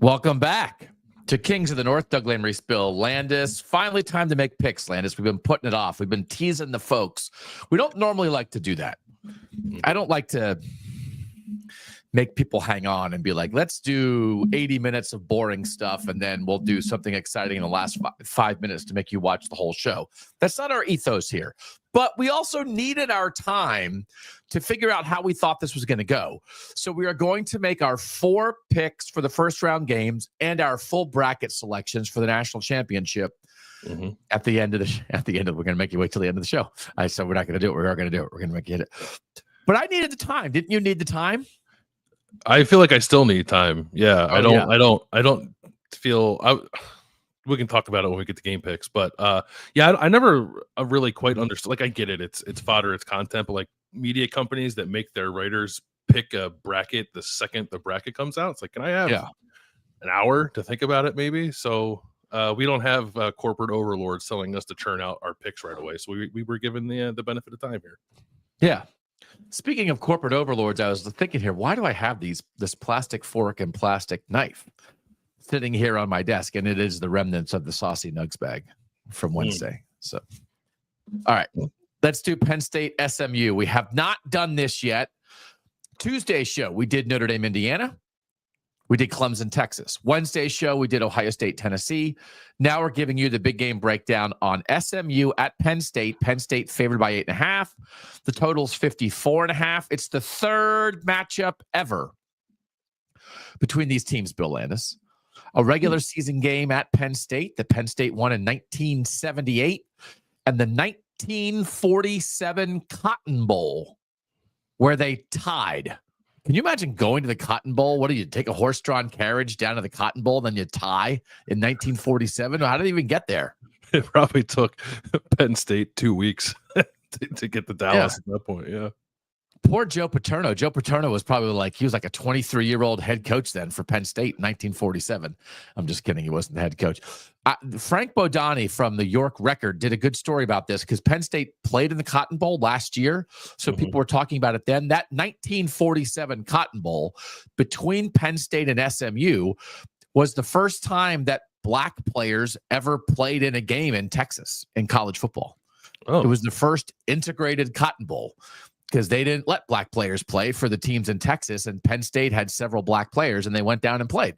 Welcome back to Kings of the North. Doug Lesmerises, Bill Landis. Finally, time to make picks, Landis. We've been putting it off. We've been teasing the folks. We don't normally like to do that. I don't like to make people hang on and be like, let's do 80 minutes of boring stuff, and then we'll do something exciting in the last 5 minutes to make you watch the whole show. That's not our ethos here. But we also needed our time to figure out how we thought this was going to go. So we are going to make our 4 picks for the first round games and our full bracket selections for the national championship at the end of we're going to make you wait till the end of the show. I said we're not going to do it. We are going to do it. We're going to make you hit it. But I needed the time. Didn't you need the time? I feel like I still need time. Yeah, I don't feel. We can talk about it when we get to game picks, but I never really quite understood. Like, I get it; it's fodder, it's content, but like media companies that make their writers pick a bracket the second the bracket comes out, it's like, can I have an hour to think about it, maybe? So we don't have corporate overlords telling us to churn out our picks right away. So we were given the benefit of time here. Yeah. Speaking of corporate overlords, I was thinking here, why do I have this plastic fork and plastic knife sitting here on my desk? And it is the remnants of the Saucy Nugs bag from Wednesday. So, all right, let's do Penn State-SMU. We have not done this yet. Tuesday's show, we did Notre Dame, Indiana. We did Clemson, Texas. Wednesday's show, we did Ohio State, Tennessee. Now we're giving you the big game breakdown on SMU at Penn State. Penn State favored by 8.5. The total's 54.5. It's the third matchup ever between these teams, Bill Landis. A regular season game at Penn State that Penn State won in 1978, and the 1947 Cotton Bowl, where they tied. Can you imagine going to the Cotton Bowl? What do you take a horse-drawn carriage down to the Cotton Bowl, then you tie in 1947? How did they even get there? It probably took Penn State 2 weeks to get to Dallas at that point. Yeah. Poor Joe Paterno. Joe Paterno was probably he was like a 23-year-old head coach then for Penn State in 1947. I'm just kidding. He wasn't the head coach. Frank Bodani from the York Record did a good story about this because Penn State played in the Cotton Bowl last year. So people were talking about it then. That 1947 Cotton Bowl between Penn State and SMU was the first time that black players ever played in a game in Texas in college football. Oh. It was the first integrated Cotton Bowl, because they didn't let black players play for the teams in Texas, and Penn State had several black players, and they went down and played.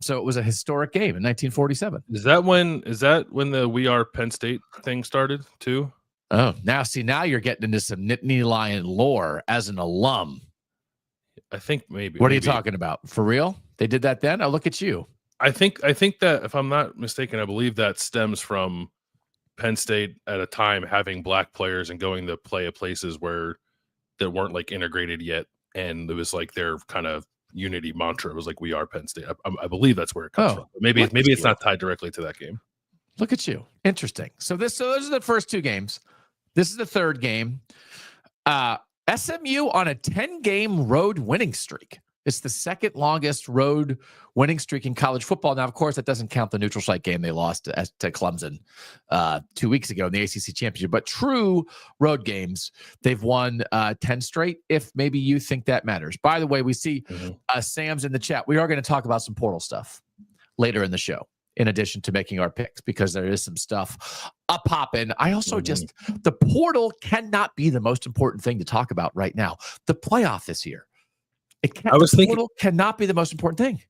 So it was a historic game in 1947. Is that when the We Are Penn State thing started too? Oh, now you're getting into some Nittany Lion lore as an alum. I think maybe. What are you talking about? For real? They did that then? Oh, look at you. I think that, if I'm not mistaken, I believe that stems from Penn State at a time having black players and going to play at places that weren't like integrated yet, and it was like their kind of unity mantra. It was like, we are Penn State. I believe that's where it comes from. Maybe it's not tied directly to that game. Look at you. Interesting. So those are the first 2 games. This is the third game. SMU on a 10-game road winning streak. It's the second longest road winning streak in college football. Now, of course, that doesn't count the neutral site game they lost to Clemson 2 weeks ago in the ACC championship. But true road games, they've won 10 straight, if maybe you think that matters. By the way, we see Sam's in the chat. We are going to talk about some portal stuff later in the show, in addition to making our picks, because there is some stuff popping. I also the portal cannot be the most important thing to talk about right now. The playoff this year. The portal cannot be the most important thing.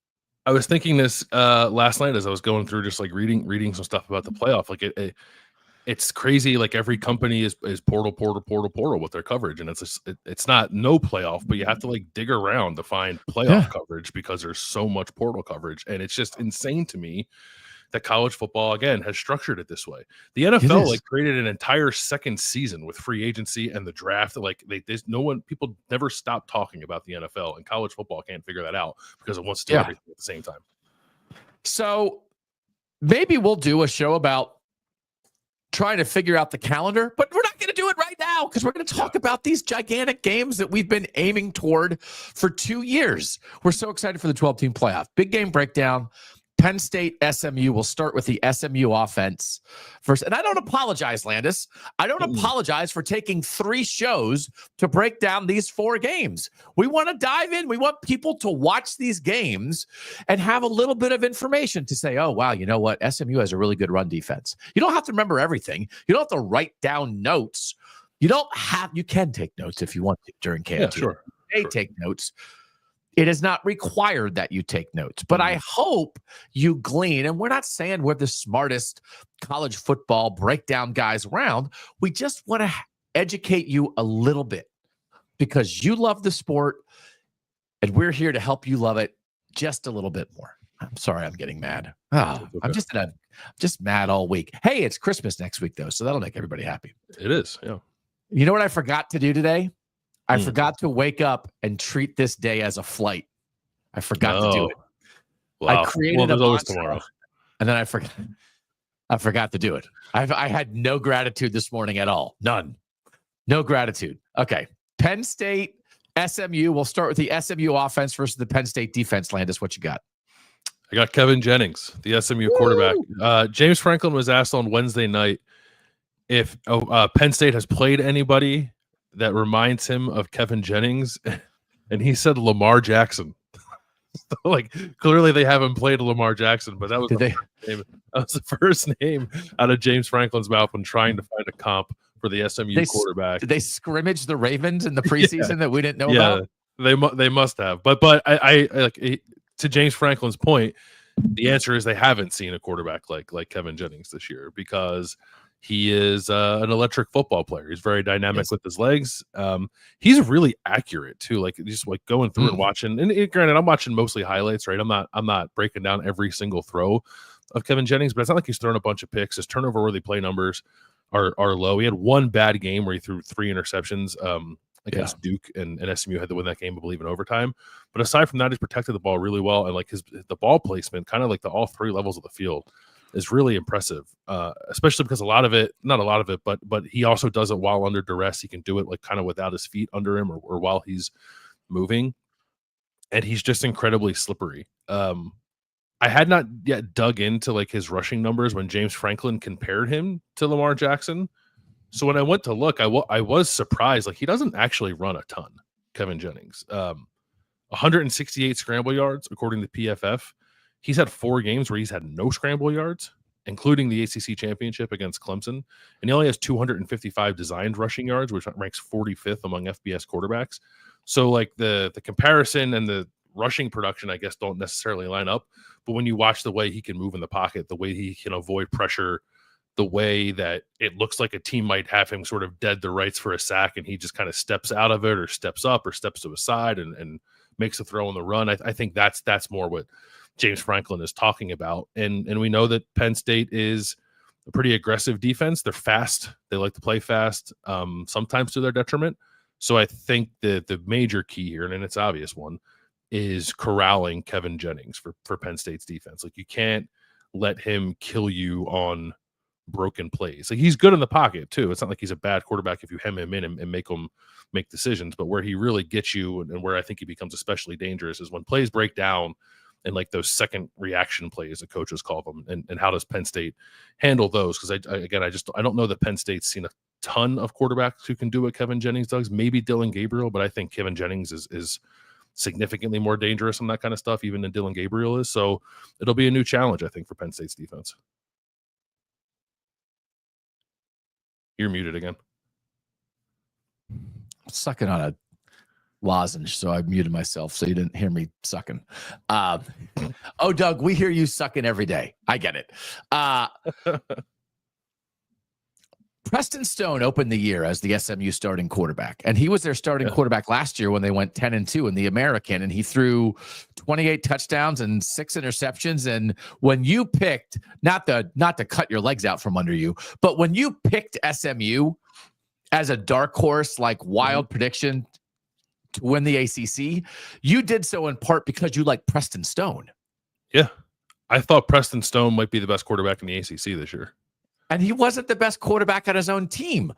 I was thinking this last night as I was going through, just like reading some stuff about the playoff. Like it's crazy. Like, every company is portal with their coverage, and it's not no playoff, but you have to like dig around to find playoff coverage because there's so much portal coverage, and it's just insane to me that college football again has structured it this way. The NFL created an entire second season with free agency and the draft. Like, people never stop talking about the NFL, and college football can't figure that out because it wants to do everything at the same time. So maybe we'll do a show about trying to figure out the calendar, but we're not going to do it right now because we're going to talk about these gigantic games that we've been aiming toward for 2 years. We're so excited for the 12-team playoff. Big game breakdown. Penn State-SMU. We'll start with the SMU offense first. And I don't apologize, Landis. I don't apologize for taking 3 shows to break down these 4 games. We want to dive in. We want people to watch these games and have a little bit of information to say, oh, wow, you know what? SMU has a really good run defense. You don't have to remember everything. You don't have to write down notes. You can take notes if you want to during KNT. Yeah, sure. You may take notes. It is not required that you take notes, but I hope you glean. And we're not saying we're the smartest college football breakdown guys around. We just want to educate you a little bit because you love the sport and we're here to help you love it just a little bit more. I'm sorry, I'm getting mad. Oh, okay. I'm just mad all week. Hey, it's Christmas next week though, so that'll make everybody happy. It is, yeah. You know what I forgot to do today? I forgot to wake up and treat this day as a flight. I forgot to do it. Wow. I created a mantra, tomorrow, and then I forgot to do it. I had no gratitude this morning at all. None. No gratitude. Okay. Penn State, SMU. We'll start with the SMU offense versus the Penn State defense. Landis, what you got? I got Kevin Jennings, the SMU quarterback. James Franklin was asked on Wednesday night if Penn State has played anybody that reminds him of Kevin Jennings, and he said Lamar Jackson. So, like, clearly they haven't played Lamar Jackson, but that was the first name out of James Franklin's mouth when trying to find a comp for the SMU quarterback. Did they scrimmage the Ravens in the preseason that we didn't know about? They must have. But I like to James Franklin's point, the answer is they haven't seen a quarterback like Kevin Jennings this year because he is an electric football player. He's very dynamic with his legs. He's really accurate too. Like just like going through and watching. And granted, I'm watching mostly highlights, right? I'm not breaking down every single throw of Kevin Jennings, but it's not like he's thrown a bunch of picks. His turnover worthy play numbers are low. He had one bad game where he threw 3 interceptions against Duke, and SMU had to win that game, I believe, in overtime. But aside from that, he's protected the ball really well, and like the ball placement, kind of like all 3 levels of the field, is really impressive, especially because not a lot of it, but he also does it while under duress. He can do it like kind of without his feet under him or while he's moving, and he's just incredibly slippery. I had not yet dug into like his rushing numbers when James Franklin compared him to Lamar Jackson. So when I went to look, I was surprised. Like he doesn't actually run a ton, Kevin Jennings. 168 scramble yards according to PFF. He's had 4 games where he's had no scramble yards, including the ACC championship against Clemson. And he only has 255 designed rushing yards, which ranks 45th among FBS quarterbacks. So like the comparison and the rushing production, I guess, don't necessarily line up. But when you watch the way he can move in the pocket, the way he can avoid pressure, the way that it looks like a team might have him sort of dead to rights for a sack, and he just kind of steps out of it or steps up or steps to his side and makes a throw on the run. I think that's more what James Franklin is talking about. And we know that Penn State is a pretty aggressive defense. They're fast. They like to play fast, sometimes to their detriment. So I think that the major key here, and it's obvious one, is corralling Kevin Jennings for Penn State's defense. Like you can't let him kill you on broken plays. Like he's good in the pocket too. It's not like he's a bad quarterback if you hem him in and make him make decisions, but where he really gets you and where I think he becomes especially dangerous is when plays break down and like those second reaction plays the coaches call them. And how does Penn State handle those? Because I don't know that Penn State's seen a ton of quarterbacks who can do what Kevin Jennings does. Maybe Dylan Gabriel, but I think Kevin Jennings is significantly more dangerous on that kind of stuff, even than Dylan Gabriel is. So it'll be a new challenge, I think, for Penn State's defense. You're muted again. Sucking on a lozenge, so I muted myself so you didn't hear me sucking. Oh, Doug, we hear you sucking every day. I get it. Preston Stone opened the year as the SMU starting quarterback, and he was their starting quarterback last year when they went 10-2 in the American, and he threw 28 touchdowns and 6 interceptions. And when you picked, not to cut your legs out from under you, but when you picked SMU as a dark horse, like wild prediction to win the ACC, you did so in part because you like Preston Stone. Yeah, I thought Preston Stone might be the best quarterback in the ACC this year. And he wasn't the best quarterback on his own team.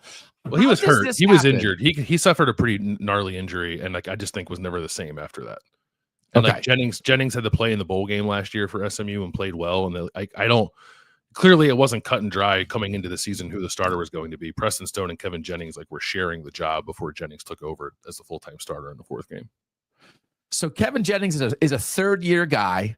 Well, he was hurt. He was injured. He suffered a pretty gnarly injury, and like I just think was never the same after that. And Okay. like Jennings had to play in the bowl game last year for SMU and played well. And I don't clearly it wasn't cut and dry coming into the season who the starter was going to be. Preston Stone and Kevin Jennings were sharing the job before Jennings took over as the full-time starter in the fourth game. So Kevin Jennings is a third-year guy.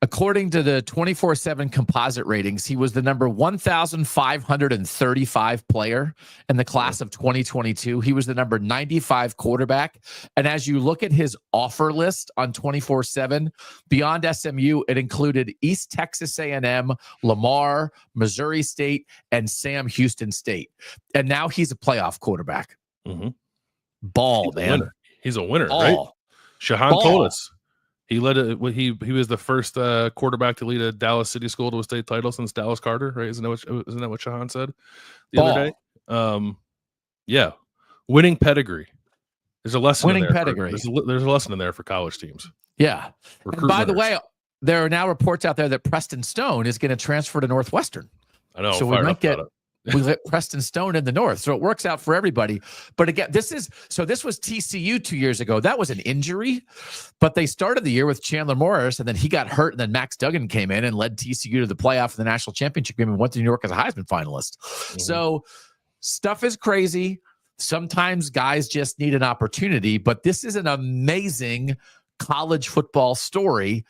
According to the 24/7 composite ratings, he was the number 1,535 player in the class of 2022. He was the number 95 quarterback. And as you look at his offer list on 24/7, beyond SMU, it included East Texas A&M, Lamar, Missouri State, and Sam Houston State. And now he's a playoff quarterback. Mm-hmm. Ball, man. He's a winner, Ball. right? Shahan told us. He led it. He was the first quarterback to lead a Dallas City School to a state title since Dallas Carter, right? Isn't that what Shahan said the other day? Yeah, winning pedigree. There's a lesson. Winning in there pedigree. There's a lesson in there for college teams. Yeah. And by the way, there are now reports out there that Preston Stone is going to transfer to Northwestern. I know. So we might get. We let Preston Stone in the North. So it works out for everybody. But again, this was TCU 2 years ago. That was an injury, but they started the year with Chandler Morris, and then he got hurt, and then Max Duggan came in and led TCU to the playoff of the national championship game and went to New York as a Heisman finalist. Mm-hmm. So stuff is crazy. Sometimes guys just need an opportunity, but this is an amazing college football story.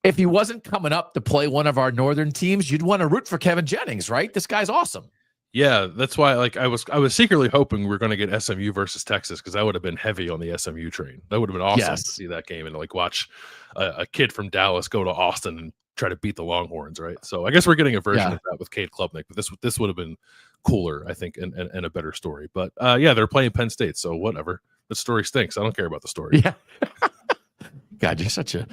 If he wasn't coming up to play one of our northern teams, you'd want to root for Kevin Jennings, right? This guy's awesome. Yeah, that's why. I was secretly hoping we were going to get SMU versus Texas because I would have been heavy on the SMU train. That would have been awesome to see that game and watch a kid from Dallas go to Austin and try to beat the Longhorns, right? So I guess we're getting a version of that with Cade Klubnik, but this would have been cooler, I think, and a better story. But yeah, they're playing Penn State, so whatever. The story stinks. I don't care about the story. Yeah. God, you're such a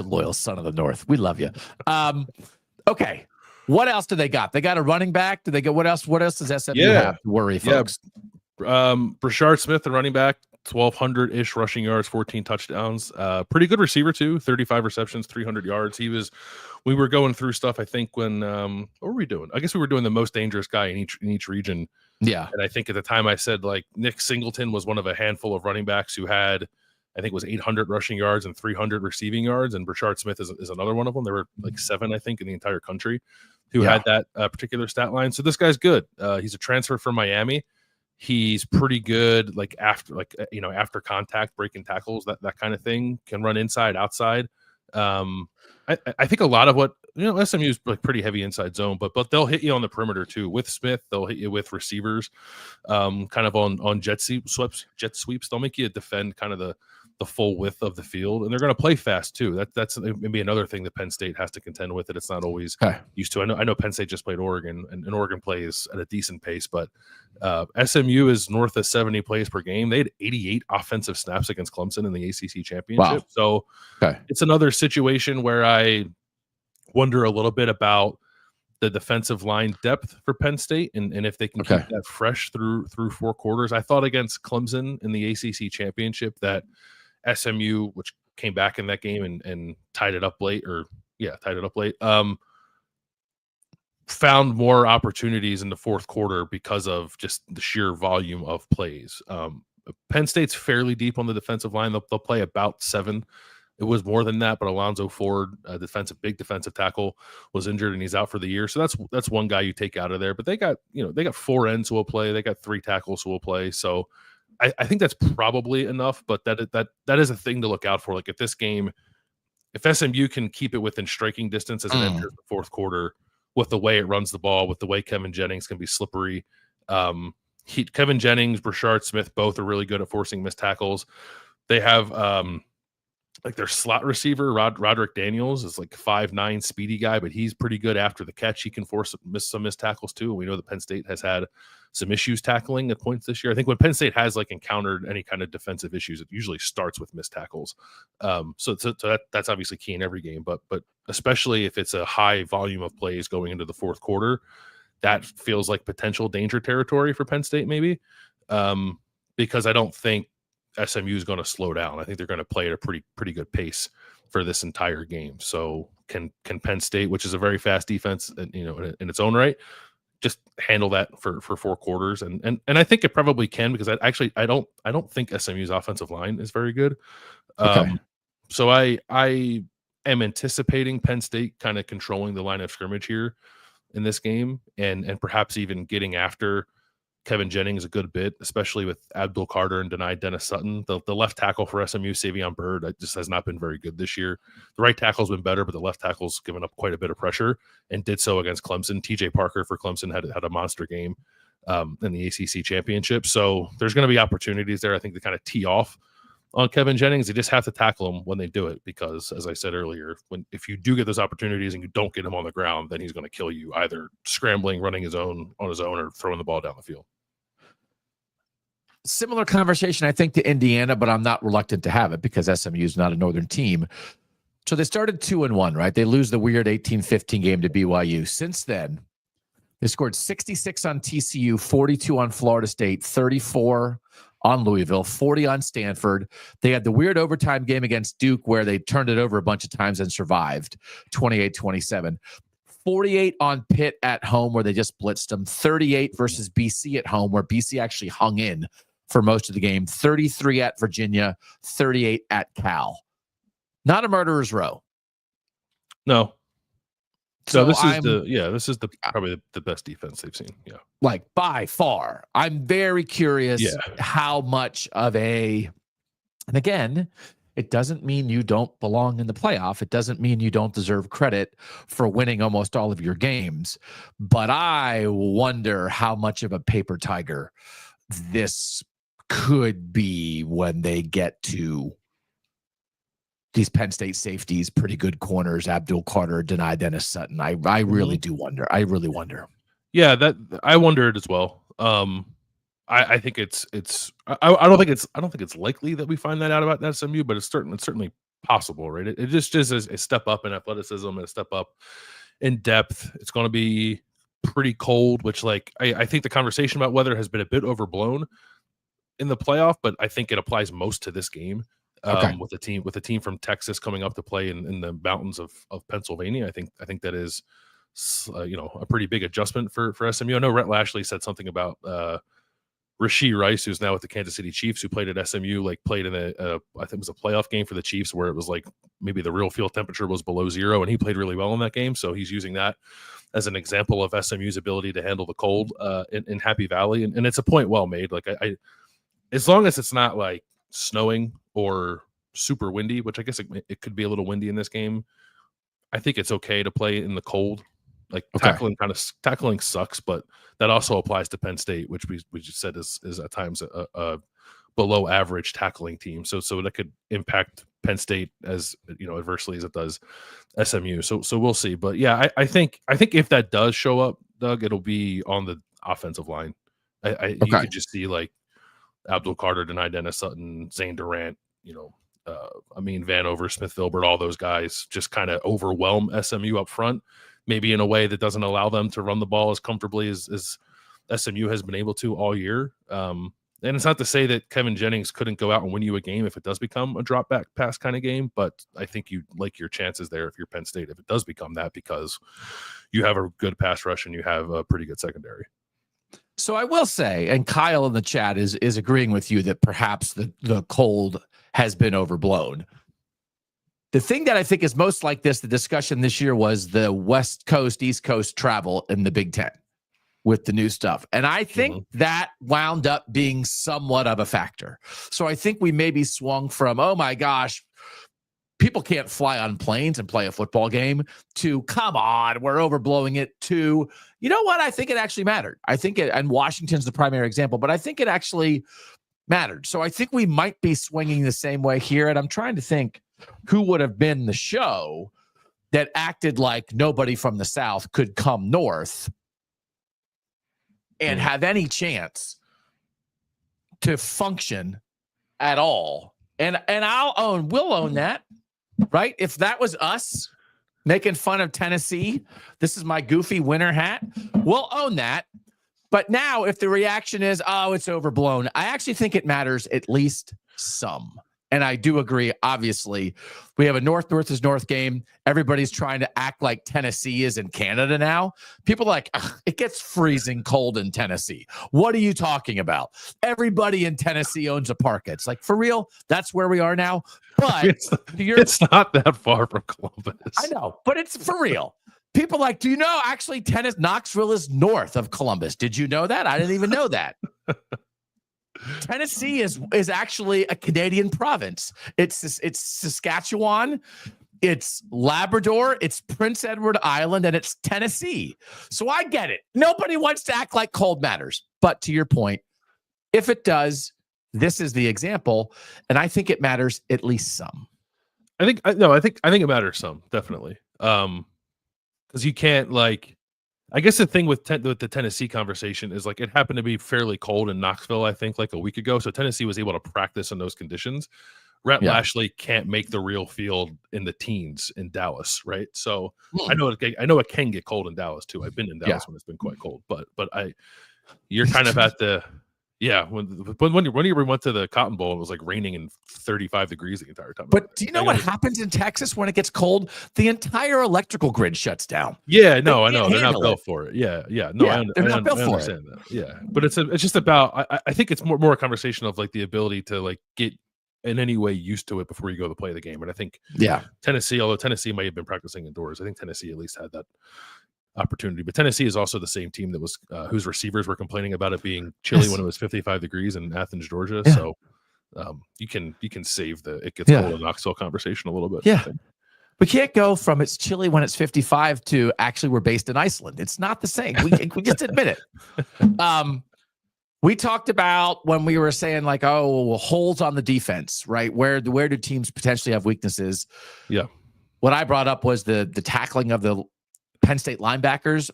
loyal son of the North. We love you. Okay. What else do they got? They got a running back. Do they get what else? What else does SMU have to worry, folks? Brashard Smith, the running back, 1,200-ish rushing yards, 14 touchdowns. Pretty good receiver too. 35 receptions, 300 yards. We were going through stuff. I think when what were we doing? I guess we were doing the most dangerous guy in each region. Yeah. And I think at the time I said Nick Singleton was one of a handful of running backs who had, I think it was 800 rushing yards and 300 receiving yards. And Brashard Smith is another one of them. There were 7, I think, in the entire country who had that particular stat line. So this guy's good. He's a transfer from Miami. He's pretty good, after contact, breaking tackles, that kind of thing. Can run inside, outside. I think a lot of what SMU is pretty heavy inside zone, but they'll hit you on the perimeter too. With Smith, they'll hit you with receivers, kind of on jet sweeps. They'll make you defend kind of the full width of the field, and they're going to play fast too. That's maybe another thing that Penn State has to contend with that it's not always used to. I know Penn State just played Oregon, and Oregon plays at a decent pace, but SMU is north of 70 plays per game. They had 88 offensive snaps against Clemson in the ACC championship. Wow. So it's another situation where I wonder a little bit about the defensive line depth for Penn State and if they can keep that fresh through 4 quarters. I thought against Clemson in the ACC championship that SMU, which came back in that game and tied it up late, found more opportunities in the fourth quarter because of just the sheer volume of plays. Penn State's fairly deep on the defensive line. They'll play about 7. It was more than that, but Alonzo Ford, big defensive tackle, was injured and he's out for the year. So that's one guy you take out of there. But they got 4 ends who will play. They got 3 tackles who will play. So I think that's probably enough. But that is a thing to look out for. If this game, if SMU can keep it within striking distance as it enters the fourth quarter, with the way it runs the ball, with the way Kevin Jennings can be slippery. Kevin Jennings, Brashard Smith, both are really good at forcing missed tackles. They have their slot receiver, Roderick Daniels, is 5'9", speedy guy, but he's pretty good after the catch. He can some missed tackles too. We know that Penn State has had some issues tackling at points this year. I think when Penn State has encountered any kind of defensive issues, it usually starts with missed tackles. So that's obviously key in every game, but especially if it's a high volume of plays going into the fourth quarter, that feels like potential danger territory for Penn State maybe, because I don't think SMU is going to slow down. I think they're going to play at a pretty good pace for this entire game. So can Penn State, which is a very fast defense, in its own right, just handle that for 4 quarters? And I think it probably can, because I don't think SMU's offensive line is very good. Okay. So I am anticipating Penn State kind of controlling the line of scrimmage here in this game, and perhaps even getting after Kevin Jennings a good bit, especially with Abdul Carter and denied Dennis Sutton. The left tackle for SMU, Savion Byrd, just has not been very good this year. The right tackle's been better, but the left tackle's given up quite a bit of pressure and did so against Clemson. TJ Parker for Clemson had a monster game in the ACC championship. So there's going to be opportunities there, I think, to kind of tee off on Kevin Jennings. They just have to tackle him when they do it, because, as I said earlier, if you do get those opportunities and you don't get him on the ground, then he's going to kill you, either scrambling, running on his own, or throwing the ball down the field. Similar conversation, I think, to Indiana, but I'm not reluctant to have it because SMU is not a Northern team. So they started 2-1, right? They lose the weird 18-15 game to BYU. Since then, they scored 66 on TCU, 42 on Florida State, 34 on Louisville, 40 on Stanford. They had the weird overtime game against Duke where they turned it over a bunch of times and survived, 28-27. 48 on Pitt at home where they just blitzed them, 38 versus BC at home where BC actually hung in for most of the game, 33 at Virginia, 38 at Cal. Not a murderer's row. No. So this is probably the best defense they've seen. Yeah. Like by far. I'm very curious how much of and again, it doesn't mean you don't belong in the playoff. It doesn't mean you don't deserve credit for winning almost all of your games. But I wonder how much of a paper tiger this could be when they get to these Penn State safeties, pretty good corners, Abdul Carter, denied Dennis Sutton. I really do wonder. I really wonder. Yeah, that I wondered as well. I think it's I don't think it's likely that we find that out about SMU, but it's certainly possible, right? It just is a step up in athleticism and a step up in depth. It's going to be pretty cold, which I think the conversation about weather has been a bit overblown in the playoff, but I think it applies most to this game. With a team from Texas coming up to play in the mountains of Pennsylvania. I think that is a pretty big adjustment for SMU. I know Rhett Lashley said something about Rashee Rice, who's now with the Kansas City Chiefs, who played at SMU, played in I think it was a playoff game for the Chiefs where it was maybe the real field temperature was below zero, and he played really well in that game. So he's using that as an example of SMU's ability to handle the cold in Happy Valley, and it's a point well made. I as long as it's not snowing or super windy, which I guess it could be a little windy in this game, I think it's okay to play in the cold. Tackling sucks, but that also applies to Penn State, which we just said is at times a below average tackling team. So that could impact Penn State as adversely as it does SMU. So we'll see. But yeah, I think if that does show up, Doug, it'll be on the offensive line. You could just see Abdul Carter, denied Dennis Sutton, Zane Durant, Vanover, Smith Filbert, all those guys just kind of overwhelm SMU up front, maybe in a way that doesn't allow them to run the ball as comfortably as SMU has been able to all year. And it's not to say that Kevin Jennings couldn't go out and win you a game if it does become a drop back pass kind of game, but I think you like your chances there if you're Penn State, if it does become that, because you have a good pass rush and you have a pretty good secondary. So I will say, and Kyle in the chat is agreeing with you that perhaps the cold has been overblown. The thing that I think is most like this, the discussion this year, was the West Coast, East Coast travel in the Big Ten with the new stuff. And I think that wound up being somewhat of a factor. So I think we maybe swung from, oh my gosh, people can't fly on planes and play a football game, to come on, we're overblowing it, to, you know what, I think it actually mattered. I think and Washington's the primary example, but I think it actually mattered. So I think we might be swinging the same way here. And I'm trying to think who would have been the show that acted like nobody from the South could come north and have any chance to function at all. And we'll own that. Right? If that was us making fun of Tennessee, this is my goofy winter hat, we'll own that. But now if the reaction is, oh, it's overblown, I actually think it matters at least some. And I do agree, obviously, we have a North versus North game. Everybody's trying to act like Tennessee is in Canada now. People are like, it gets freezing cold in Tennessee. What are you talking about? Everybody in Tennessee owns a parka. It's like, for real, that's where we are now. But it's not that far from Columbus. I know, but it's for real. People are like, do you know actually Knoxville is north of Columbus? Did you know that? I didn't even know that. Tennessee is actually a Canadian province. It's Saskatchewan, it's Labrador, it's Prince Edward Island, and it's Tennessee. So I get it. Nobody wants to act like cold matters. But to your point, if it does, this is the example, and I think it matters at least some. I think it matters some, definitely. Because you can't, like, I guess the thing with the Tennessee conversation is, like, it happened to be fairly cold in Knoxville, I think, like a week ago. So Tennessee was able to practice in those conditions. Rhett Lashley can't make the real field in the teens in Dallas, right? So I know it can get cold in Dallas too. I've been in Dallas when it's been quite cold, but you're kind of at the when you went to the Cotton Bowl, it was like raining and 35 degrees the entire time. But do you know what happens in Texas when it gets cold? The entire electrical grid shuts down. Yeah, no, I know they're not built for it. Yeah, no, I understand that. Yeah, but it's just about. I think it's more a conversation of, like, the ability to, like, get in any way used to it before you go to play the game. And I think Tennessee, although Tennessee might have been practicing indoors, I think Tennessee at least had that opportunity. But Tennessee is also the same team that was whose receivers were complaining about it being chilly when it was 55 degrees in Athens, Georgia. Yeah. So you can save the it gets cold in Knoxville conversation a little bit. Yeah. We can't go from it's chilly when it's 55 to actually we're based in Iceland. It's not the same. We just admit it. We talked about when we were saying, like, holes on the defense, right? Where do teams potentially have weaknesses? Yeah. What I brought up was the tackling of the Penn State linebackers.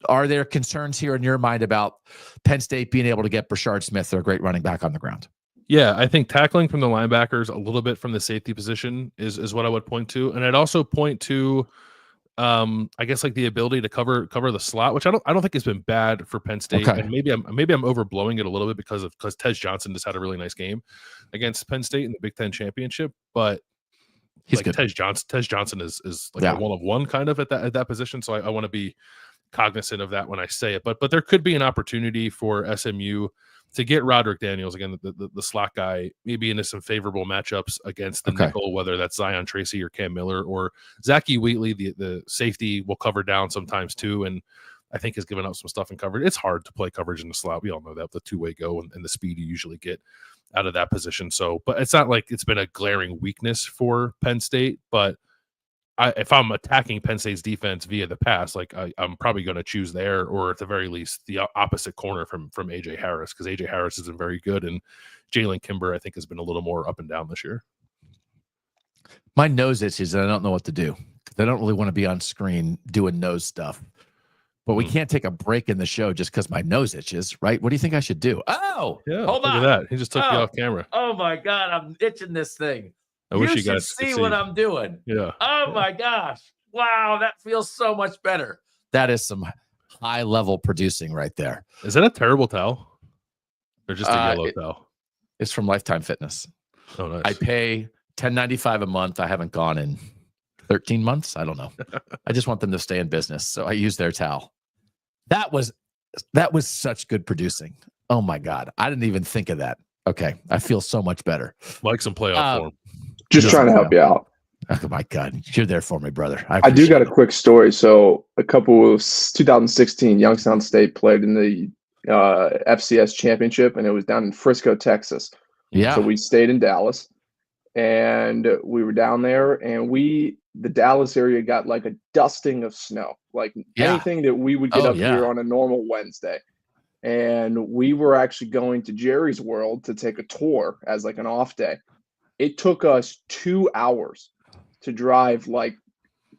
Are there concerns here in your mind about Penn State being able to get Brashard Smith, their great running back, on the ground? Yeah, I think tackling from the linebackers, a little bit from the safety position is what I would point to. And I'd also point to I guess, like, the ability to cover the slot, which I don't think has been bad for Penn State. Okay. And maybe I'm overblowing it a little bit because Tej Johnson just had a really nice game against Penn State in the Big Ten championship. But he's like, good. Tej Johnson is like a one of one kind of at that position. So I want to be cognizant of that when I say it. But there could be an opportunity for SMU to get Roderick Daniels, again, the slot guy, maybe into some favorable matchups against the nickel, whether that's Zion Tracy or Cam Miller, or Zachy Wheatley, the safety, will cover down sometimes too, and I think has given up some stuff in coverage. It's hard to play coverage in the slot. We all know that, the two-way go and the speed you usually get out of that position. So, but it's not like it's been a glaring weakness for Penn State, but if I'm attacking Penn State's defense via the pass, like, I'm probably going to choose there, or at the very least the opposite corner from AJ Harris, because AJ Harris has been very good, and Jalen Kimber, I think, has been a little more up and down this year. My nose itches, and I don't know what to do. I don't really want to be on screen doing nose stuff, but we can't take a break in the show just because my nose itches, right? What do you think I should do? Oh, yeah, hold on. Look at that. He just took you off camera. Oh my God, I'm itching this thing. I wish you guys could see what I'm doing. Yeah. Oh my gosh. Wow, that feels so much better. That is some high level producing right there. Is that a terrible towel? Or just a yellow towel? It's from Lifetime Fitness. Oh, nice. I pay $10.95 a month. I haven't gone in 13 months. I don't know. I just want them to stay in business. So I use their towel. That was such good producing. Oh my God. I didn't even think of that. Okay. I feel so much better. Like some playoff form. Just trying to help you out. Oh my God, you're there for me, brother. I do got a quick story. So a couple of 2016, Youngstown State played in the FCS championship, and it was down in Frisco, Texas. Yeah. So we stayed in Dallas, and we were down there, and the Dallas area got like a dusting of snow, like anything that we would get up here on a normal Wednesday. And we were actually going to Jerry's World to take a tour as like an off day. It took us 2 hours to drive like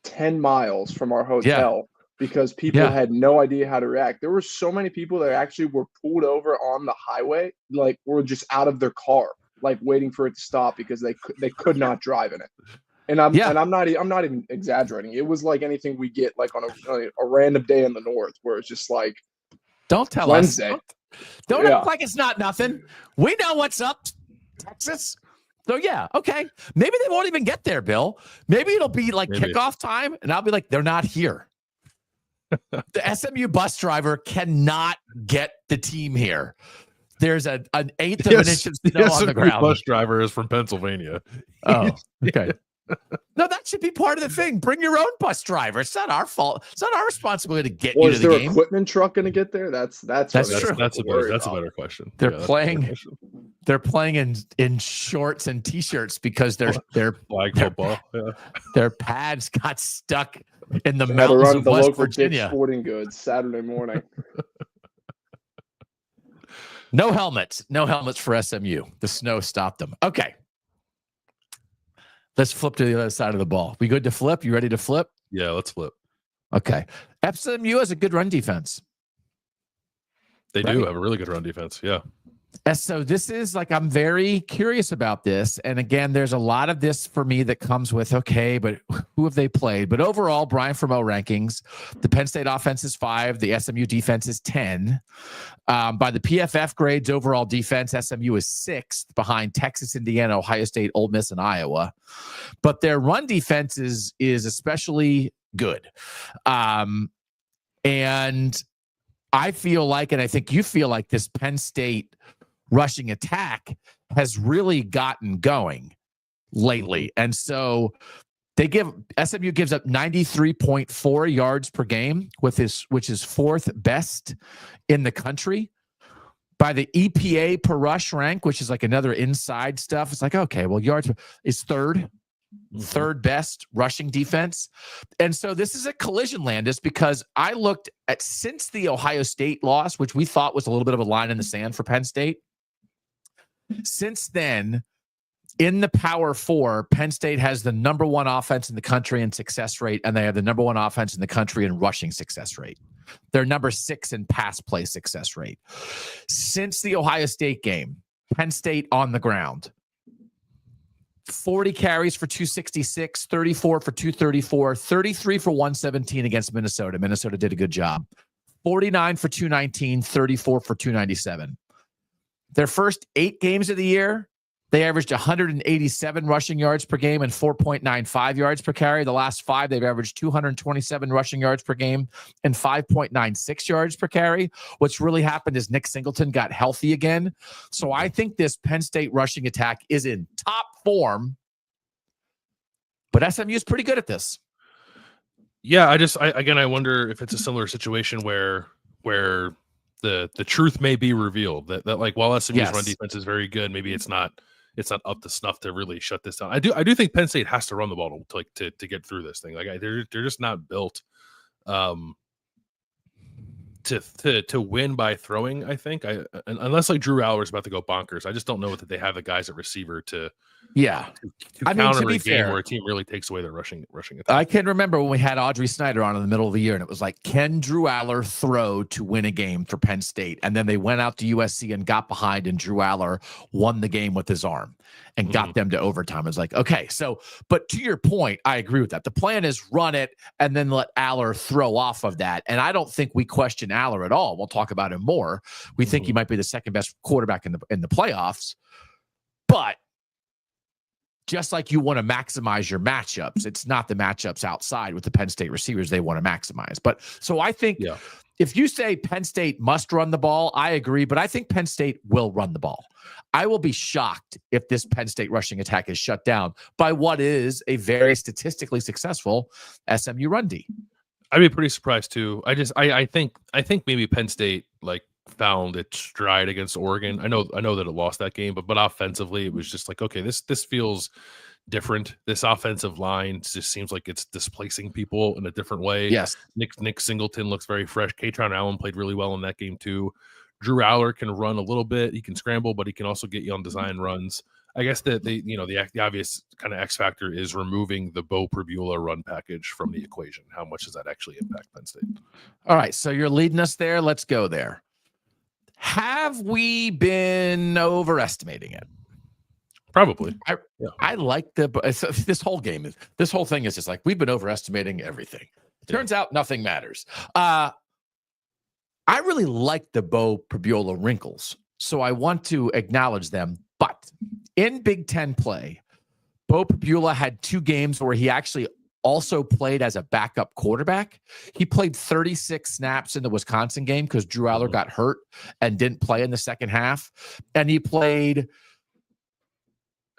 10 miles from our hotel because people had no idea how to react. There were so many people that actually were pulled over on the highway, like were just out of their car, like waiting for it to stop because they could not drive in it. And I'm not even exaggerating. It was like anything we get like on a random day in the north where it's just like, don't tell Wednesday. Us. Don't act like it's not nothing. We know what's up, Texas. So, yeah, okay. Maybe they won't even get there, Bill. Maybe it'll be like kickoff time, and I'll be like, they're not here. The SMU bus driver cannot get the team here. There's an eighth of an inch of snow on the ground. Bus driver is from Pennsylvania. Oh, okay. No, that should be part of the thing. Bring your own bus driver. It's not our fault. It's not our responsibility to get you to the game. Is their equipment truck going to get there? That's true. That's a better question. They're playing. They're playing in shorts and t-shirts because their flag football. Yeah. Their pads got stuck in the mountains of West Virginia. Sporting Goods Saturday morning. No helmets for SMU. The snow stopped them. Okay. Let's flip to the other side of the ball. We good to flip? You ready to flip? Yeah, let's flip. Okay. SMU has a good run defense. They do have a really good run defense. Yeah. And so this is like, I'm very curious about this. And again, there's a lot of this for me that comes with, okay, but who have they played? But overall, Brian Fremeau rankings, the Penn State offense is 5. The SMU defense is 10. By the PFF grades, overall defense, SMU is 6th behind Texas, Indiana, Ohio State, Ole Miss, and Iowa. But their run defense is especially good. And I feel like, and I think you feel like, this Penn State rushing attack has really gotten going lately. And so SMU gives up 93.4 yards per game, which is 4th best in the country. By the EPA per rush rank, which is like another inside stuff, it's like, okay, well, yards is 3rd best rushing defense. And so this is a collision, Landis, because I looked at, since the Ohio State loss, which we thought was a little bit of a line in the sand for Penn State. Since then, in the Power 4, Penn State has the number 1 offense in the country in success rate, and they have the number 1 offense in the country in rushing success rate. They're number 6 in pass play success rate. Since the Ohio State game, Penn State on the ground, 40 carries for 266, 34 for 234, 33 for 117 against Minnesota. Minnesota did a good job. 49 for 219, 34 for 297. Their first 8 games of the year, they averaged 187 rushing yards per game and 4.95 yards per carry. The last 5, they've averaged 227 rushing yards per game and 5.96 yards per carry. What's really happened is Nick Singleton got healthy again. So I think this Penn State rushing attack is in top form, but SMU is pretty good at this. Yeah, I wonder if it's a similar situation where the truth may be revealed that like, while SMU's run defense is very good, maybe it's not up to snuff to really shut this down. I do think Penn State has to run the ball to get through this thing. Like, they're just not built to win by throwing. I think unless like Drew Aller is about to go bonkers, I just don't know that they have the guys at receiver to counter a game where a team really takes away their rushing attack. I can remember when we had Audrey Snyder on in the middle of the year, and it was like, can Drew Aller throw to win a game for Penn State? And then they went out to USC and got behind, and Drew Aller won the game with his arm and got them to overtime. It's like, okay, so, but to your point, I agree with that. The plan is run it and then let Aller throw off of that. And I don't think we question Aller at all. We'll talk about him more. We think he might be the second best quarterback in the playoffs, but just like you want to maximize your matchups, it's not the matchups outside with the Penn State receivers they want to maximize. But so I think if you say Penn State must run the ball, I agree, but I think Penn State will run the ball. I will be shocked if this Penn State rushing attack is shut down by what is a very statistically successful SMU run D. I'd be pretty surprised too. I think maybe Penn State like found its stride against Oregon. I know that it lost that game, but offensively it was just like, okay, this feels different. This offensive line just seems like it's displacing people in a different way. Yes. Nick Singleton looks very fresh. Katron Allen played really well in that game too. Drew Aller can run a little bit. He can scramble, but he can also get you on design runs. I guess that the obvious kind of X factor is removing the Bo Pribula run package from the equation. How much does that actually impact Penn State? All right, so you're leading us there. Let's go there. Have we been overestimating it? Probably. I like this whole thing is just like, we've been overestimating everything. Turns out nothing matters. I really like the Bo Pribula wrinkles, so I want to acknowledge them. But in Big Ten play, Bo Pribula had 2 games where he actually also played as a backup quarterback. He played 36 snaps in the Wisconsin game because Drew Aller got hurt and didn't play in the second half. And he played,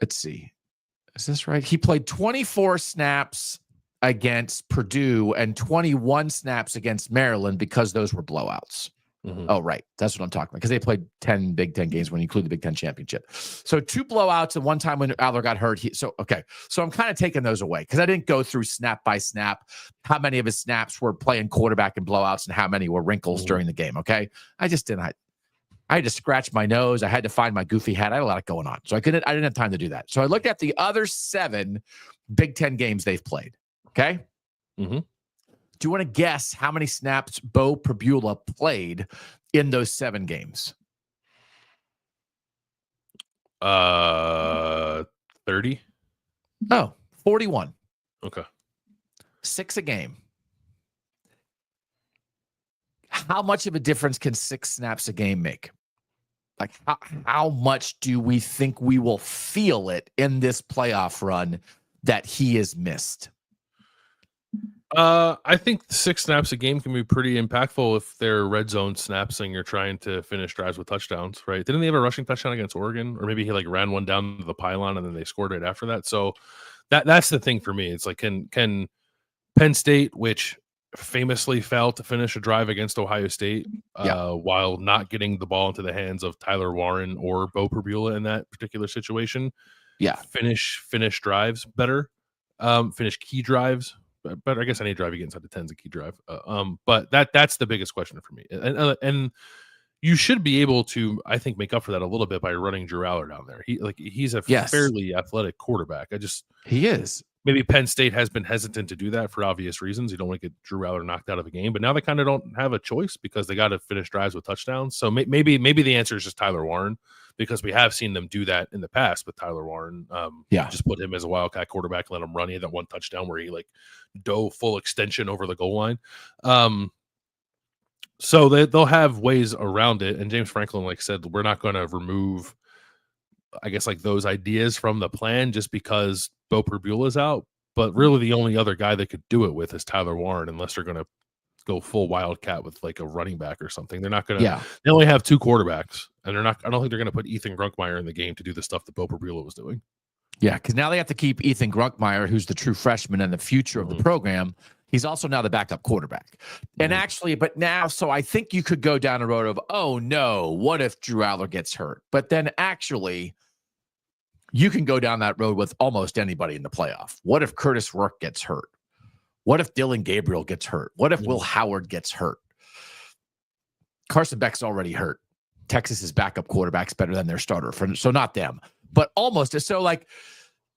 let's see, is this right? He played 24 snaps against Purdue and 21 snaps against Maryland because those were blowouts. Oh, right. That's what I'm talking about. Because they played 10 Big Ten games when you include the Big Ten championship. So 2 blowouts and 1 time when Aller got hurt. So I'm kind of taking those away because I didn't go through snap by snap how many of his snaps were playing quarterback in blowouts and how many were wrinkles during the game. Okay. I just didn't. I had to scratch my nose. I had to find my goofy hat. I had a lot going on. So I didn't have time to do that. So I looked at the other 7 Big Ten games they've played. Okay. Do you want to guess how many snaps Bo Pribula played in those 7 games? 30. Oh, 41. Okay. 6 a game. How much of a difference can 6 snaps a game make? Like, how much do we think we will feel it in this playoff run that he has missed? I think 6 snaps a game can be pretty impactful if they're red zone snaps and you're trying to finish drives with touchdowns, right? Didn't they have a rushing touchdown against Oregon? Or maybe he like ran one down the pylon and then they scored right after that. So that's the thing for me. It's like, can Penn State, which famously failed to finish a drive against Ohio State while not getting the ball into the hands of Tyler Warren or Bo Pribula in that particular situation, finish drives better, finish key drives. But I guess any drive you get inside the 10's a key drive. But that's the biggest question for me. And you should be able to, I think, make up for that a little bit by running Drew Aller down there. He's a fairly athletic quarterback. He is. Maybe Penn State has been hesitant to do that for obvious reasons. You don't want to get Drew Aller knocked out of a game, but now they kind of don't have a choice because they got to finish drives with touchdowns. So maybe the answer is just Tyler Warren, because we have seen them do that in the past with Tyler Warren. Just put him as a wildcat quarterback, let him run. He had that one touchdown where he like dove full extension over the goal line. So they'll have ways around it. And James Franklin, like said, we're not going to remove, I guess, like those ideas from the plan just because Bo Pribula is out. But really the only other guy that could do it with is Tyler Warren, unless they're going to go full wildcat with like a running back or something. They're not going to, they only have 2 quarterbacks and I don't think they're going to put Ethan Grunkmeyer in the game to do the stuff that Bo Pribula was doing. Yeah. Cause now they have to keep Ethan Grunkmeyer, who's the true freshman and the future of the program. He's also now the backup quarterback. And actually, but now, so I think you could go down a road of, oh no, what if Drew Aller gets hurt? But then actually you can go down that road with almost anybody in the playoff. What if Curtis Rourke gets hurt? What if Dylan Gabriel gets hurt? What if Will Howard gets hurt? Carson Beck's already hurt. Texas's backup quarterback's better than their starter. So not them, but almost. So like,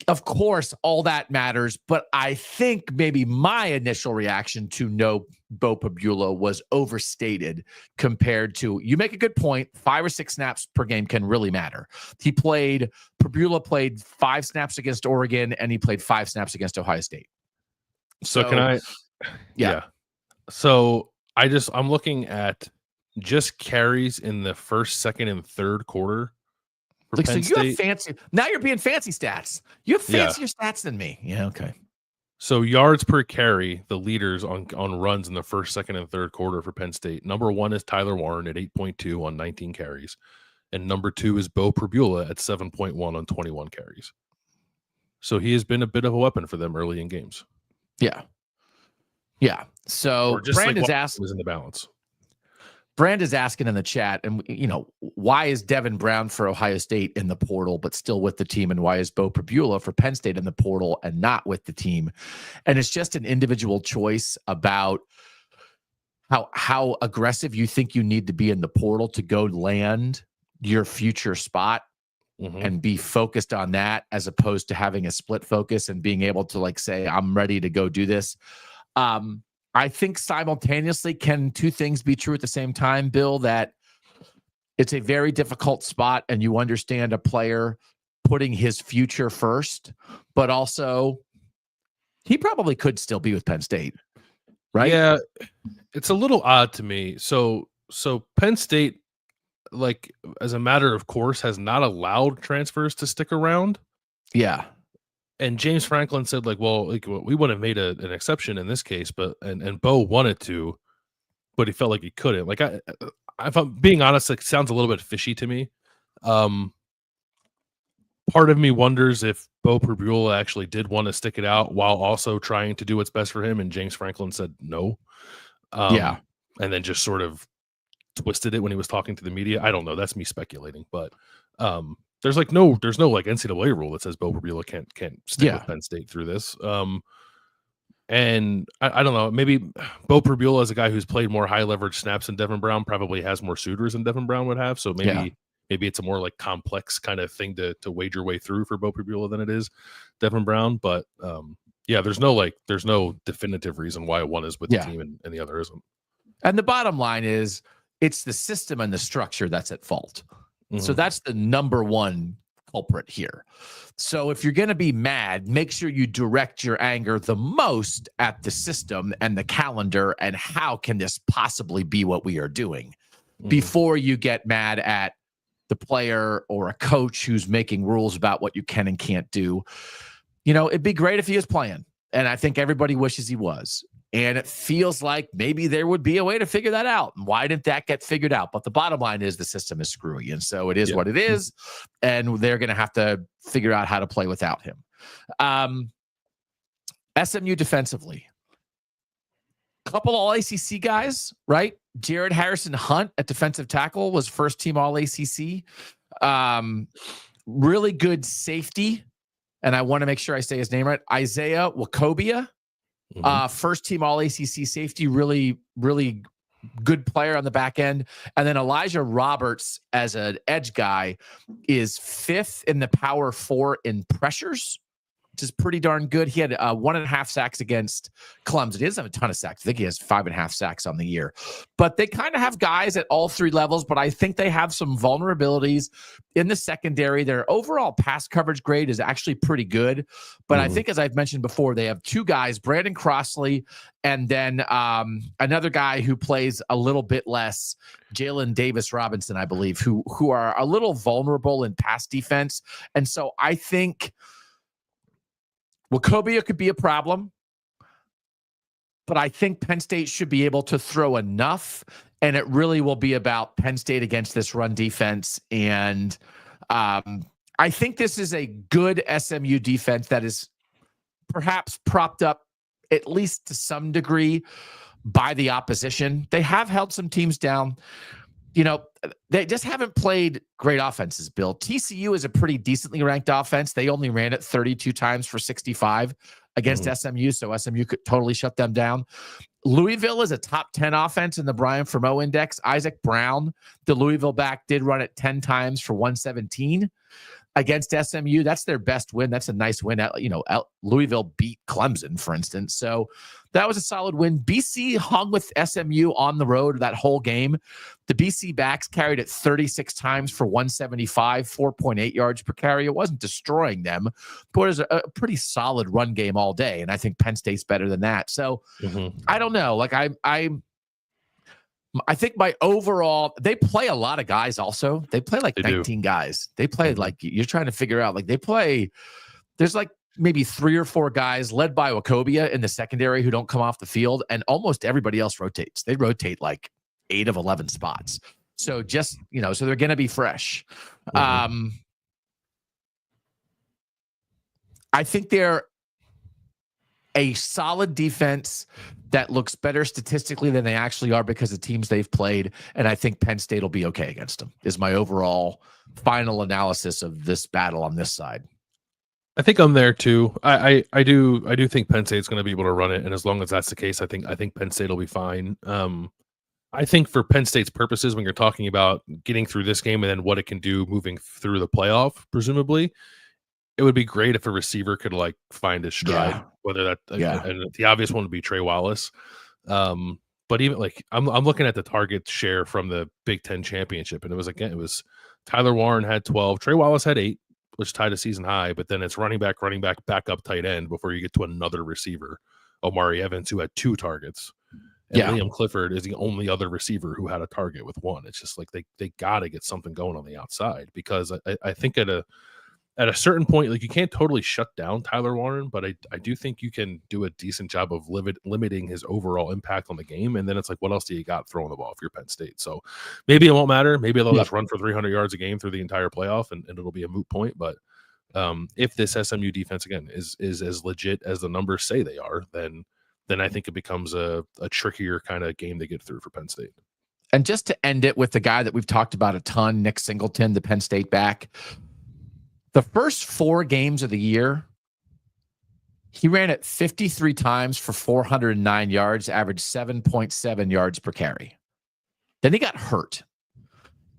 of course, all that matters. But I think maybe my initial reaction to no Bo Pribula was overstated compared to, you make a good point, 5 or 6 snaps per game can really matter. Pribula played 5 snaps against Oregon and he played 5 snaps against Ohio State. So can I? Yeah. So I'm looking at just carries in the first, second, and third quarter. Like, so you have fancy. Now you're being fancy stats. You have fancier stats than me. Yeah. Okay. So yards per carry, the leaders on runs in the first, second, and third quarter for Penn State. Number 1 is Tyler Warren at 8.2 on 19 carries, and number 2 is Bo Pribula at 7.1 on 21 carries. So he has been a bit of a weapon for them early in games. Yeah. Yeah. So Brandon's asked, was in the balance. Brand is asking in the chat, and why is Devin Brown for Ohio State in the portal but still with the team, and why is Bo Pribula for Penn State in the portal and not with the team? And it's just an individual choice about how aggressive you think you need to be in the portal to go land your future spot and be focused on that, as opposed to having a split focus and being able to like say, I'm ready to go do this. I think simultaneously, can 2 things be true at the same time, Bill? That it's a very difficult spot and you understand a player putting his future first, but also he probably could still be with Penn State, right? Yeah, it's a little odd to me. So Penn State, like as a matter of course, has not allowed transfers to stick around. Yeah. And James Franklin said, like, well, like we would have made an exception in this case, but and Bo wanted to, but he felt like he couldn't. Like if I'm being honest, it sounds a little bit fishy to me. Part of me wonders if Bo Pribula actually did want to stick it out while also trying to do what's best for him, and James Franklin said no. And then just sort of twisted it when he was talking to the media. I don't know. That's me speculating, but there's no like NCAA rule that says Bo Pribula can't stick with Penn State through this. And I don't know. Maybe Bo Pribula is a guy who's played more high leverage snaps than Devin Brown, probably has more suitors than Devin Brown would have. So maybe it's a more like complex kind of thing to wade your way through for Bo Pribula than it is Devin Brown. But there's no definitive reason why one is with the team and the other isn't. And the bottom line is it's the system and the structure that's at fault. Mm-hmm. So that's the number one culprit here. So if you're going to be mad, make sure you direct your anger the most at the system and the calendar and how can this possibly be what we are doing before you get mad at the player or a coach who's making rules about what you can and can't do. You know, it'd be great if he was playing. And I think everybody wishes he was. And it feels like maybe there would be a way to figure that out. And why didn't that get figured out? But the bottom line is the system is screwy. And so it is what it is. And they're going to have to figure out how to play without him. SMU defensively. Couple All-ACC guys, right? Jared Harrison Hunt at defensive tackle was first team All-ACC. Really good safety. And I want to make sure I say his name right. Isaiah Wacobia. First team All-ACC safety, really, really good player on the back end. And then Elijah Roberts as an edge guy is fifth in the Power 4 in pressures, which is pretty darn good. He had 1.5 sacks against Clemson. He doesn't have a ton of sacks. I think he has 5.5 sacks on the year. But they kind of have guys at all three levels, but I think they have some vulnerabilities in the secondary. Their overall pass coverage grade is actually pretty good. But I think, as I've mentioned before, they have two guys, Brandon Crossley, and then another guy who plays a little bit less, Jalen Davis Robinson, I believe, who are a little vulnerable in pass defense. And so I think Wacobia could be a problem, but I think Penn State should be able to throw enough, and it really will be about Penn State against this run defense. And I think this is a good SMU defense that is perhaps propped up, at least to some degree, by the opposition. They have held some teams down. You know, they just haven't played great offenses, Bill. TCU is a pretty decently ranked offense. They only ran it 32 times for 65 against SMU, so SMU could totally shut them down. Louisville is a top 10 offense in the Brian Fremeau Index. Isaac Brown, the Louisville back, did run it 10 times for 117 against SMU. That's their best win. That's a nice win. Louisville beat Clemson, for instance. So that was a solid win. BC hung with SMU on the road that whole game. The BC backs carried it 36 times for 175, 4.8 yards per carry. It wasn't destroying them, but it was a pretty solid run game all day. And I think Penn State's better than that. So I don't know. Like I think my overall, they play a lot of guys also. They play like 19 guys. They play like, you're trying to figure out, like there's like maybe 3 or 4 guys led by Wacobia in the secondary who don't come off the field, and almost everybody else rotates. They rotate like 8 of 11 spots. So just, so they're going to be fresh. I think they're a solid defense that looks better statistically than they actually are because of teams they've played. And I think Penn State will be okay against them, is my overall final analysis of this battle on this side. I think I'm there too. I do think Penn State's going to be able to run it. And as long as that's the case, I think Penn State will be fine. I think for Penn State's purposes, when you're talking about getting through this game and then what it can do moving through the playoff, presumably, it would be great if a receiver could like find his stride, whether that, and the obvious one would be Trey Wallace. But even like, I'm looking at the target share from the Big Ten championship, and it was Tyler Warren had 12, Trey Wallace had 8, which tied a season high, but then it's running back, backup tight end before you get to another receiver, Omari Evans, who had 2 targets. And Liam Clifford is the only other receiver who had a target with one. It's just like they got to get something going on the outside, because I think at a certain point, like, you can't totally shut down Tyler Warren, but I do think you can do a decent job of limiting his overall impact on the game. And then it's like, what else do you got throwing the ball if you're Penn State? So maybe it won't matter. Maybe they'll just run for 300 yards a game through the entire playoff, and it'll be a moot point. But if this SMU defense, again, is as legit as the numbers say they are, then I think it becomes a trickier kind of game to get through for Penn State. And just to end it with the guy that we've talked about a ton, Nick Singleton, the Penn State back. The first 4 games of the year, he ran it 53 times for 409 yards, averaged 7.7 yards per carry. Then he got hurt,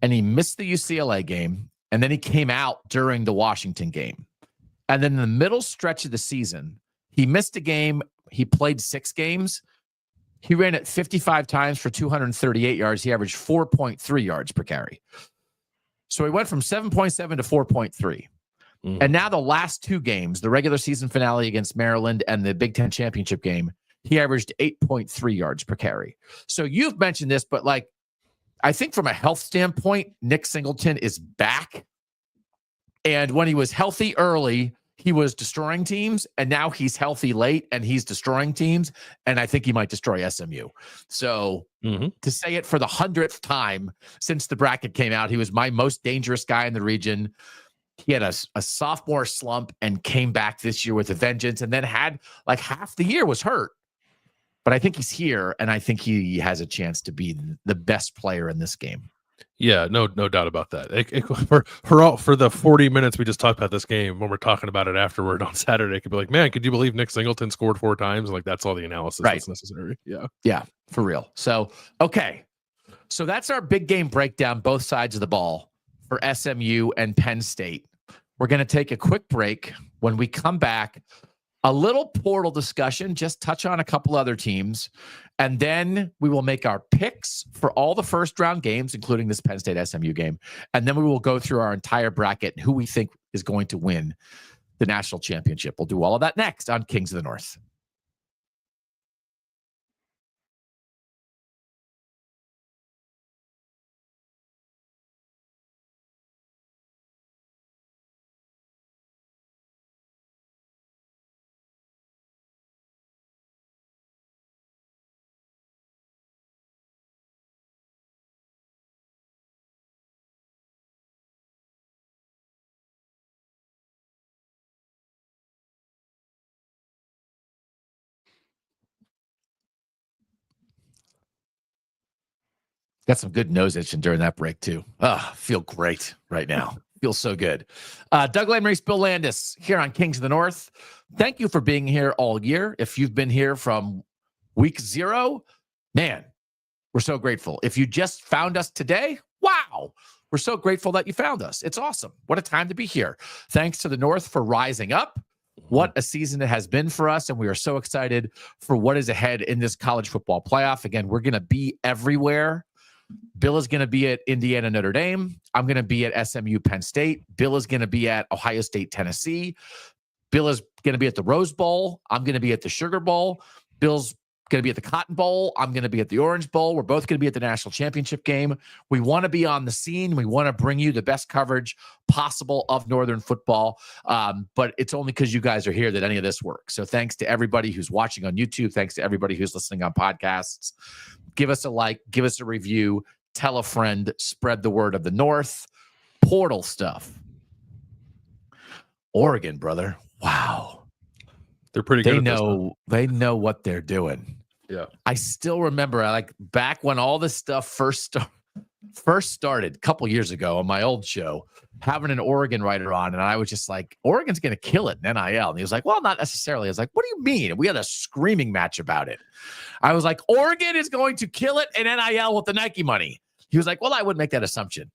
and he missed the UCLA game, and then he came out during the Washington game. And then in the middle stretch of the season, he missed a game. He played 6 games. He ran it 55 times for 238 yards. He averaged 4.3 yards per carry. So he went from 7.7 to 4.3. And now the last 2 games, the regular season finale against Maryland and the Big Ten championship game, he averaged 8.3 yards per carry. So you've mentioned this, but like, I think from a health standpoint, Nick Singleton is back. And when he was healthy early, he was destroying teams, and now he's healthy late and he's destroying teams. And I think he might destroy SMU. So to say it for the 100th time since the bracket came out, he was my most dangerous guy in the region. He had a sophomore slump and came back this year with a vengeance, and then had like half the year was hurt. But I think he's here, and I think he has a chance to be the best player in this game. Yeah, no doubt about that. For the 40 minutes we just talked about this game, when we're talking about it afterward on Saturday, it could be like, man, could you believe Nick Singleton scored 4 times? Like, that's all the analysis that's necessary. Yeah, for real. So, okay. So that's our big game breakdown, both sides of the ball, for SMU and Penn State. We're going to take a quick break. When we come back, a little portal discussion, just touch on a couple other teams, and then we will make our picks for all the first round games, including this Penn State SMU game. And then we will go through our entire bracket and who we think is going to win the national championship. We'll do all of that next on Kings of the North. Got some good nose itching during that break, too. Feel great right now. Feels so good. Doug Lesmerises, Bill Landis here on Kings of the North. Thank you for being here all year. If you've been here from week 0, man, we're so grateful. If you just found us today, wow, we're so grateful that you found us. It's awesome. What a time to be here. Thanks to the North for rising up. What a season it has been for us, and we are so excited for what is ahead in this college football playoff. Again, we're going to be everywhere. Bill is going to be at Indiana, Notre Dame. I'm going to be at SMU, Penn State. Bill is going to be at Ohio State, Tennessee. Bill is going to be at the Rose Bowl. I'm going to be at the Sugar Bowl. Bill's going to be at the Cotton Bowl. I'm going to be at the Orange Bowl. We're both going to be at the national championship game. We want to be on the scene. We want to bring you the best coverage possible of Northern football. But it's only because you guys are here that any of this works. So thanks to everybody who's watching on YouTube. Thanks to everybody who's listening on podcasts. Give us a like, give us a review, tell a friend, spread the word of the North. Portal stuff. Oregon, brother. Wow. They're pretty good. They know what they're doing. Yeah. I still remember, like, back when all this stuff first started a couple years ago on my old show, having an Oregon writer on, and I was just like, Oregon's going to kill it in NIL. And he was like, well, not necessarily. I was like, what do you mean? And we had a screaming match about it. I was like, Oregon is going to kill it in NIL with the Nike money. He was like, well, I wouldn't make that assumption.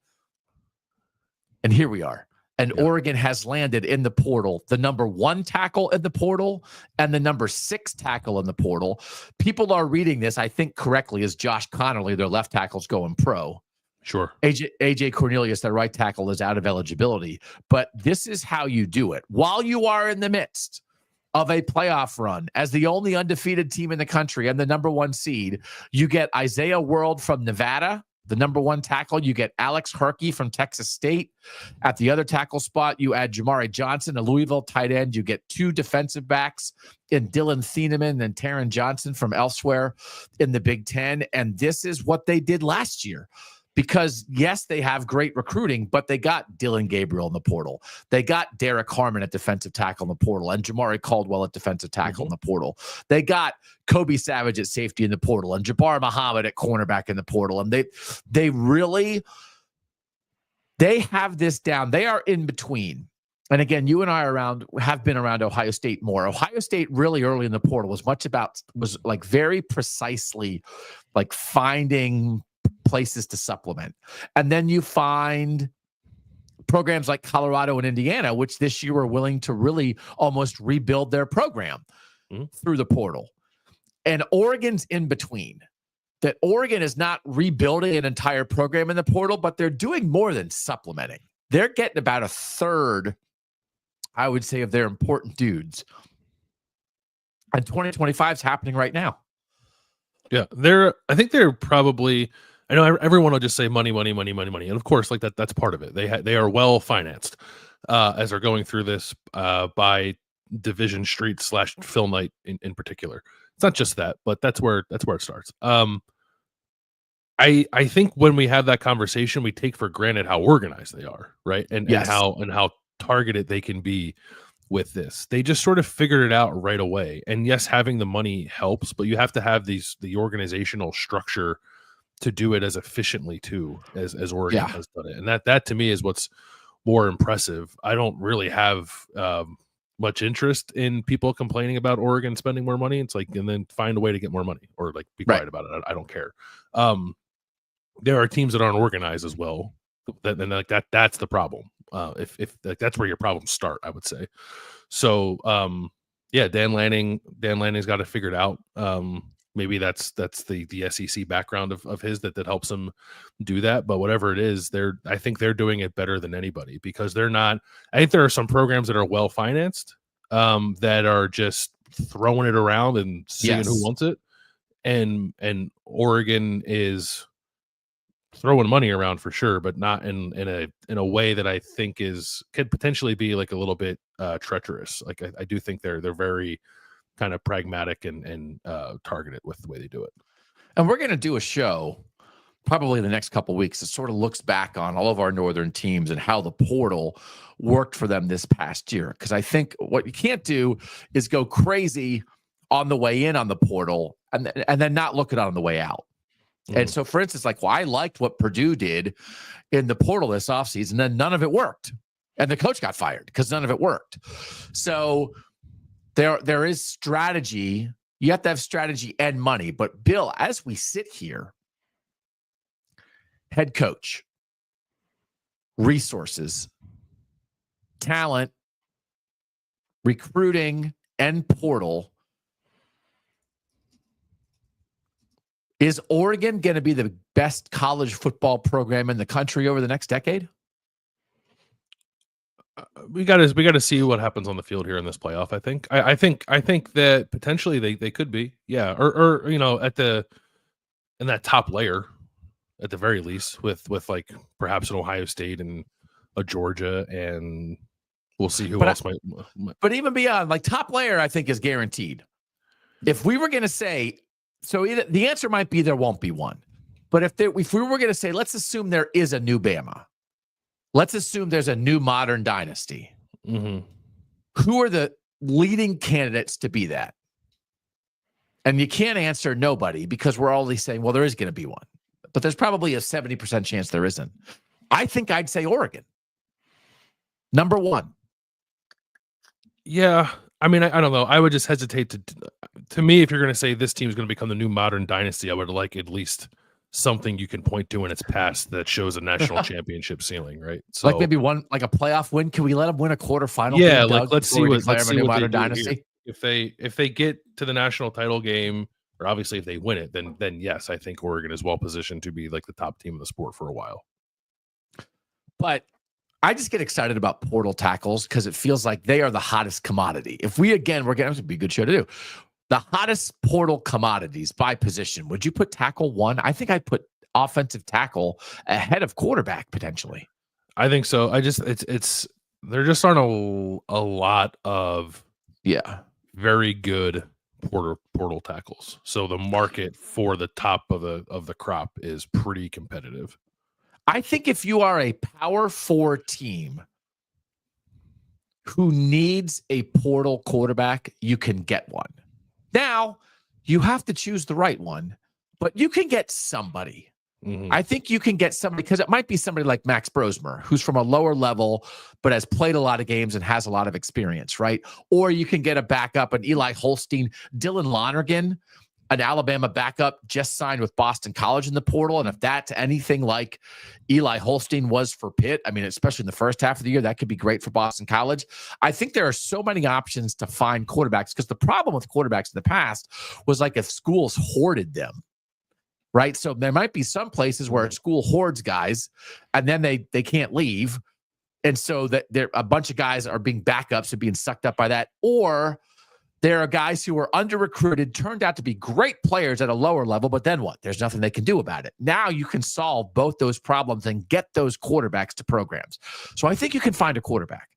And here we are. And Oregon has landed in the portal, the number 1 tackle in the portal and the number 6 tackle in the portal. People are reading this, I think correctly, as Josh Connerly, their left tackle's going pro. Sure. AJ Cornelius, their right tackle, is out of eligibility. But this is how you do it. While you are in the midst of a playoff run as the only undefeated team in the country and the number 1 seed. You get Isaiah World from Nevada, the number 1 tackle. You get Alex Herkey from Texas State. At the other tackle spot, you add Jamari Johnson, a Louisville tight end. You get 2 defensive backs in Dylan Thieneman and Taron Johnson from elsewhere in the Big Ten. And this is what they did last year. Because, yes, they have great recruiting, but they got Dylan Gabriel in the portal. They got Derek Harmon at defensive tackle in the portal and Jamari Caldwell at defensive tackle in the portal. They got Kobe Savage at safety in the portal and Jabbar Muhammad at cornerback in the portal. And they have this down. They are in between. And again, you and I have been around Ohio State more. Ohio State really early in the portal was like very precisely like finding places to supplement. And then you find programs like Colorado and Indiana, which this year were willing to really almost rebuild their program through the portal. And Oregon's in between. That Oregon is not rebuilding an entire program in the portal, but they're doing more than supplementing. They're getting about a third, I would say, of their important dudes. And 2025 is happening right now. Yeah, I think they're probably, I know everyone will just say money. And of course, like that's part of it. They are well financed as they're going through this by Division Street / Phil Knight in particular. It's not just that, but that's where it starts. I think when we have that conversation, we take for granted how organized they are, right? And how targeted they can be with this. They just sort of figured it out right away. And yes, having the money helps, but you have to have the organizational structure to do it as efficiently too as Oregon has done it. And that to me is what's more impressive. I don't really have much interest in people complaining about Oregon spending more money. It's like, and then find a way to get more money or like be quiet about it. I don't care. There are teams that aren't organized as well. Then like that's the problem. If like that's where your problems start, I would say. So Dan Lanning's got it figured out. Maybe that's the SEC background of his that helps him do that. But whatever it is, I think they're doing it better than anybody because they're not. I think there are some programs that are well financed that are just throwing it around and seeing who wants it, and Oregon is throwing money around for sure, but not in a way that I think could potentially be like a little bit treacherous. Like I do think they're very kind of pragmatic and targeted with the way they do it. And we're going to do a show probably in the next couple of weeks that sort of looks back on all of our northern teams and how the portal worked for them this past year. Because I think what you can't do is go crazy on the way in on the portal and then not look at it on the way out. And so, for instance, like, I liked what Purdue did in the portal this offseason, and then none of it worked. And the coach got fired because none of it worked. So there is strategy. You have to have strategy and money. But, Bill, as we sit here, head coach, resources, talent, recruiting, and portal, is Oregon going to be the best college football program in the country over the next decade? We got to see what happens on the field here in this playoff. I think that potentially they could be, or in that top layer at the very least with like perhaps an Ohio State and a Georgia, and we'll see who else might. But even beyond, like, top layer, I think is guaranteed. If we were going to say. So the answer might be there won't be one. But if we were going to say, let's assume there is a new Bama. Let's assume there's a new modern dynasty. Mm-hmm. Who are the leading candidates to be that? And you can't answer nobody because we're always saying, well, there is going to be one. But there's probably a 70% chance there isn't. I think I'd say Oregon. Number one. Yeah. I mean, I don't know. I would just hesitate to me, if you're going to say this team is going to become the new modern dynasty, I would like at least something you can point to in its past that shows a national championship ceiling, right? So, like maybe one, like a playoff win. Can we let them win a quarterfinal? Yeah, like let's see what modern dynasty. If they get to the national title game, or obviously if they win it, then yes, I think Oregon is well positioned to be like the top team in the sport for a while. But I just get excited about portal tackles because it feels like they are the hottest commodity. If we're getting, this would be a good show to do. The hottest portal commodities by position. Would you put tackle one? I think I'd put offensive tackle ahead of quarterback potentially. I think so. There just aren't a lot of very good portal tackles. So the market for the top of the crop is pretty competitive. I think if you are a Power 4 team who needs a portal quarterback, you can get one. Now, you have to choose the right one, but you can get somebody. Mm-hmm. I think you can get somebody because it might be somebody like Max Brosmer, who's from a lower level, but has played a lot of games and has a lot of experience, right? Or you can get a backup, an Eli Holstein, Dylan Lonergan, an Alabama backup, just signed with Boston College in the portal. And if that's anything like Eli Holstein was for Pitt, I mean, especially in the first half of the year, that could be great for Boston College. I think there are so many options to find quarterbacks because the problem with quarterbacks in the past was like if schools hoarded them. Right. So there might be some places where a school hoards guys and then they can't leave. And so that there a bunch of guys are being backups and being sucked up by that. Or there are guys who are under recruited, turned out to be great players at a lower level. But then what? There's nothing they can do about it. Now you can solve both those problems and get those quarterbacks to programs. So I think you can find a quarterback.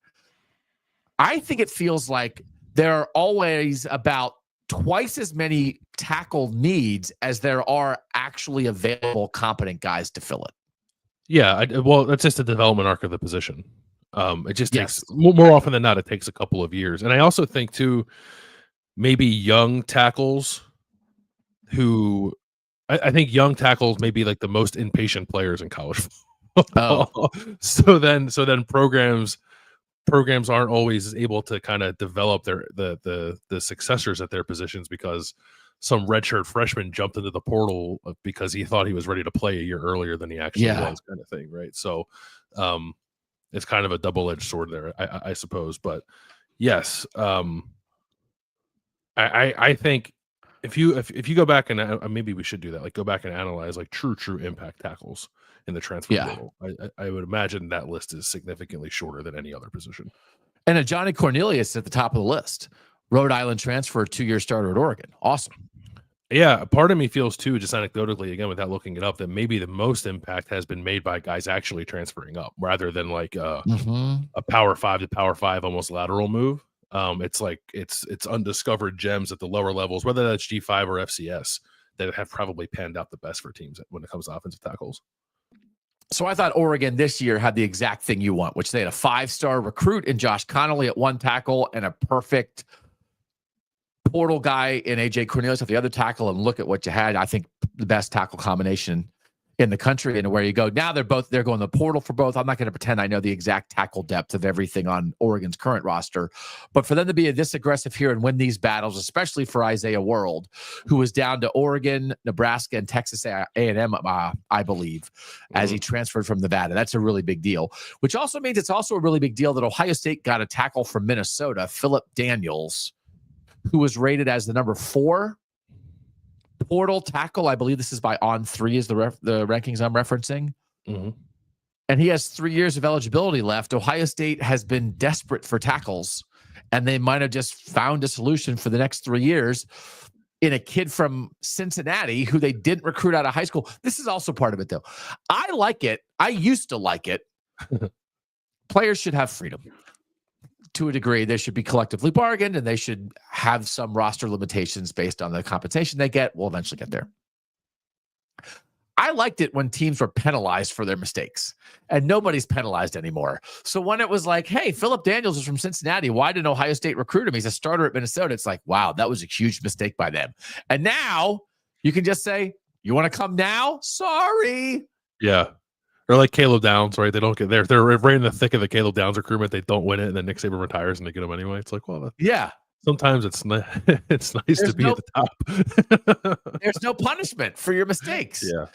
I think it feels like there are always about twice as many tackle needs as there are actually available competent guys to fill it. Yeah, well, that's just the development arc of the position. It just takes more often than not. It takes a couple of years, and I also think too, maybe young tackles who I think young tackles may be like the most impatient players in college football. Oh. So then programs aren't always able to kind of develop the successors at their positions because some redshirt freshman jumped into the portal because he thought he was ready to play a year earlier than he actually was, kind of thing, right? So it's kind of a double-edged sword there, I suppose. But yes, I think if you go back and maybe we should do that, like go back and analyze like true impact tackles in the transfer portal. I would imagine that list is significantly shorter than any other position. And a Johnny Cornelius at the top of the list. Rhode Island transfer, 2-year starter at Oregon. Awesome. Yeah, part of me feels too, just anecdotally, again, without looking it up, that maybe the most impact has been made by guys actually transferring up rather than like a Power 5 to Power 5 almost lateral move. It's like it's undiscovered gems at the lower levels, whether that's G5 or FCS, that have probably panned out the best for teams when it comes to offensive tackles. So I thought Oregon this year had the exact thing you want, which they had a 5-star recruit in Josh Connolly at one tackle and a perfect portal guy in AJ Cornelius at the other tackle. And look at what you had. I think the best tackle combination in the country and where you go. Now they're going the portal for both. I'm not going to pretend I know the exact tackle depth of everything on Oregon's current roster, but for them to be this aggressive here and win these battles, especially for Isaiah World, who was down to Oregon, Nebraska, and Texas A&M, I believe, as he transferred from Nevada. That's a really big deal, which also means it's also a really big deal that Ohio State got a tackle from Minnesota, Phillip Daniels, who was rated as the number 4 portal tackle. I believe this is by On3 is the rankings I'm referencing. Mm-hmm. And he has 3 years of eligibility left. Ohio State has been desperate for tackles, and they might have just found a solution for the next 3 years in a kid from Cincinnati who they didn't recruit out of high school. This is also part of it, though. I like it. I used to like it. Players should have freedom. To a degree, they should be collectively bargained, and they should have some roster limitations based on the compensation they get. We'll eventually get there. I liked it when teams were penalized for their mistakes, and nobody's penalized anymore. So when it was like, hey, Phillip Daniels is from Cincinnati, why didn't Ohio State recruit him? He's a starter at Minnesota. It's like, wow, that was a huge mistake by them. And now you can just say, you want to come now? Sorry. Yeah. Or like Caleb Downs, right? They don't get there. They're right in the thick of the Caleb Downs recruitment. They don't win it, and then Nick Saban retires, and they get him anyway. It's like, well, sometimes it's nice to be at the top. There's no punishment for your mistakes. Yeah.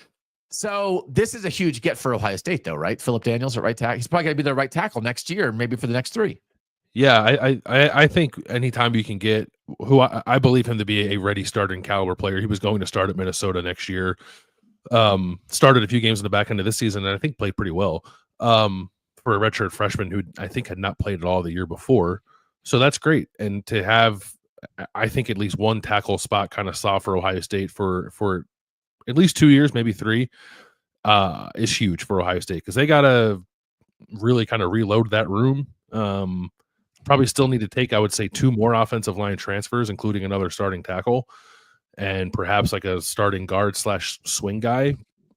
So this is a huge get for Ohio State, though, right? Phillip Daniels at right tackle. He's probably going to be their right tackle next year, maybe for the next 3. Yeah, I think anytime you can get who I believe him to be a ready starting caliber player. He was going to start at Minnesota next year. Started a few games in the back end of this season, and I think played pretty well. for a redshirt freshman who I think had not played at all the year before. So that's great. And to have, I think, at least one tackle spot kind of solved for Ohio State for at least 2 years, maybe 3, is huge for Ohio State, because they got to really kind of reload that room. Probably still need to take, I would say, 2 more offensive line transfers, including another starting tackle and perhaps like a starting guard / swing guy.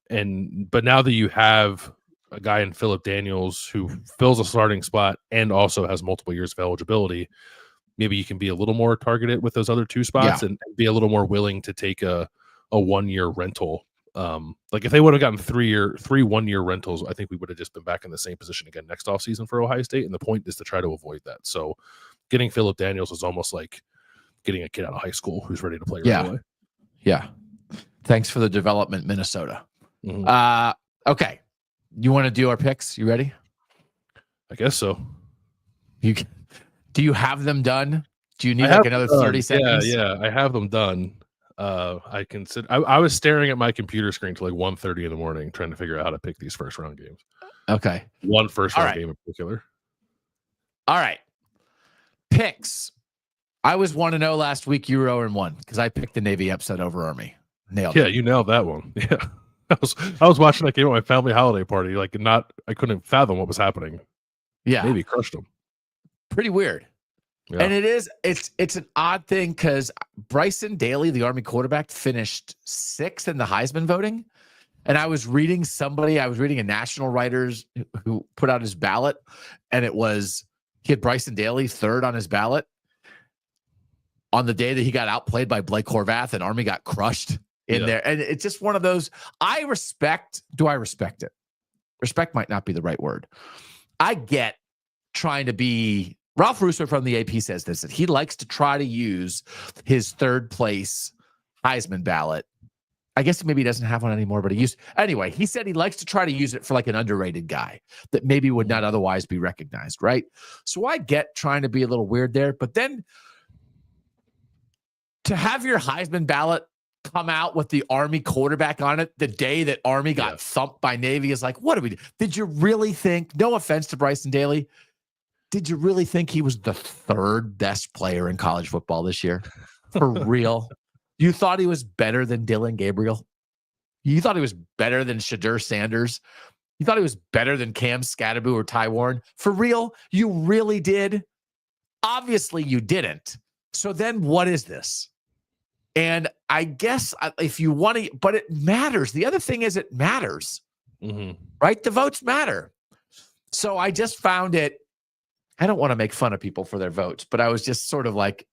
But now that you have a guy in Phillip Daniels who fills a starting spot and also has multiple years of eligibility, maybe you can be a little more targeted with those other 2 spots and be a little more willing to take a 1-year rental. Like if they would have gotten 3 1-year rentals, I think we would have just been back in the same position again next offseason for Ohio State. And the point is to try to avoid that. So getting Phillip Daniels is almost like getting a kid out of high school who's ready to play right away. Yeah. Thanks for the development, Minnesota. Mm-hmm. Okay. You want to do our picks? You ready? I guess so. Do you have them done? Do you need like another 30 seconds? Yeah, I have them done. I was staring at my computer screen till like 1:30 in the morning trying to figure out how to pick these first round games. Okay. One first round game in particular. All right. Picks. I was 1-0 last week. You were 0-1 because I picked the Navy upset over Army. Nailed it. Yeah, you nailed that one. Yeah. I was watching that game at my family holiday party. Like I couldn't fathom what was happening. Yeah. Maybe crushed them. Pretty weird. Yeah. And it's an odd thing because Bryson Daly, the Army quarterback, finished 6th in the Heisman voting. And I was reading a national writers who put out his ballot, and he had Bryson Daly 3rd on his ballot on the day that he got outplayed by Blake Horvath and Army got crushed in there. And it's just one of those, do I respect it? Respect might not be the right word. I get trying to be, Ralph Russo from the AP says this, that he likes to try to use his 3rd place Heisman ballot. I guess maybe he doesn't have one anymore, but he said he likes to try to use it for like an underrated guy that maybe would not otherwise be recognized, right? So I get trying to be a little weird there, but then to have your Heisman ballot come out with the Army quarterback on it the day that Army got thumped by Navy is like, what do we do? Did you really think, no offense to Bryson Daly, did you really think he was the 3rd best player in college football this year? For real? You thought he was better than Dylan Gabriel? You thought he was better than Shadur Sanders? You thought he was better than Cam Scatterbu or Ty Warren? For real? You really did? Obviously you didn't. So then what is this? And I guess if you want to, but it matters. The other thing is it matters, right? The votes matter. So I just found it, I don't want to make fun of people for their votes, but I was just sort of like,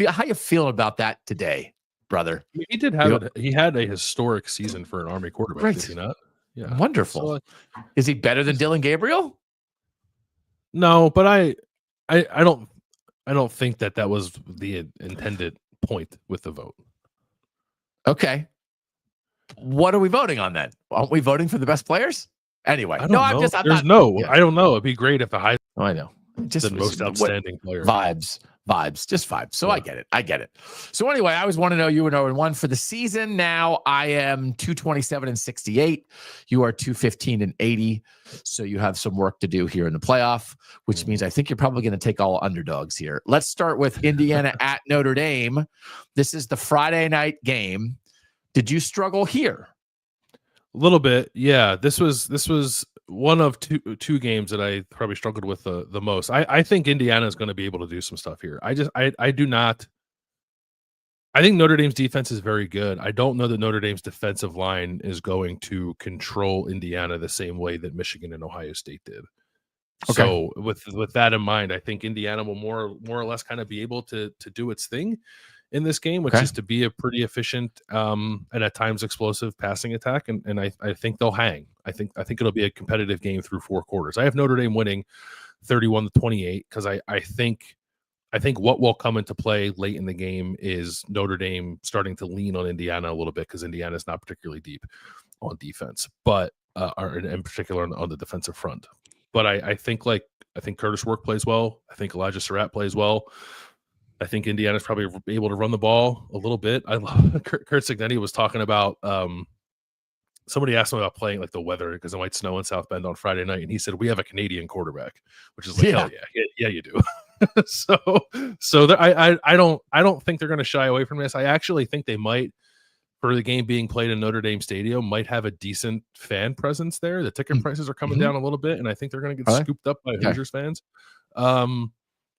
how you feeling about that today, brother? He did have he had a historic season for an Army quarterback, right? Did he not? Yeah. Wonderful. So, is he better than Dylan Gabriel? No, but I don't think that was the intended point with the vote. Okay. What are we voting on then? Aren't we voting for the best players? Anyway, I don't know. It'd be great if the high. Oh, I know. Just the most outstanding player. Vibes, just vibes. So yeah. I get it. So anyway, I was 1-0. You were 0-1 for the season. Now I am 227-68. You are 215-80. So you have some work to do here in the playoff, which means I think you're probably going to take all underdogs here. Let's start with Indiana at Notre Dame. This is the Friday night game. Did you struggle here? A little bit, yeah. This was one of two games that I probably struggled with the most. I think Indiana is going to be able to do some stuff here. I do not. I think Notre Dame's defense is very good. I don't know that Notre Dame's defensive line is going to control Indiana the same way that Michigan and Ohio State did. Okay. So with that in mind, I think Indiana will more or less kind of be able to do its thing in this game, which is to be a pretty efficient and at times explosive passing attack. And I think they'll hang. I think it'll be a competitive game through 4 quarters. I have Notre Dame winning 31-28 because I think what will come into play late in the game is Notre Dame starting to lean on Indiana a little bit because Indiana is not particularly deep on defense, but or in particular on the defensive front. But I think Curtis Work plays well. I think Elijah Surratt plays well. I think Indiana's probably able to run the ball a little bit. I love Kurt Cignetti was talking about somebody asked him about playing like the weather because it might snow in South Bend on Friday night, and he said we have a Canadian quarterback, which is like hell yeah, you do. I don't think they're going to shy away from this. I actually think they might, for the game being played in Notre Dame Stadium, might have a decent fan presence there. The ticket prices are coming down a little bit, and I think they're going to get scooped up by Hoosiers fans.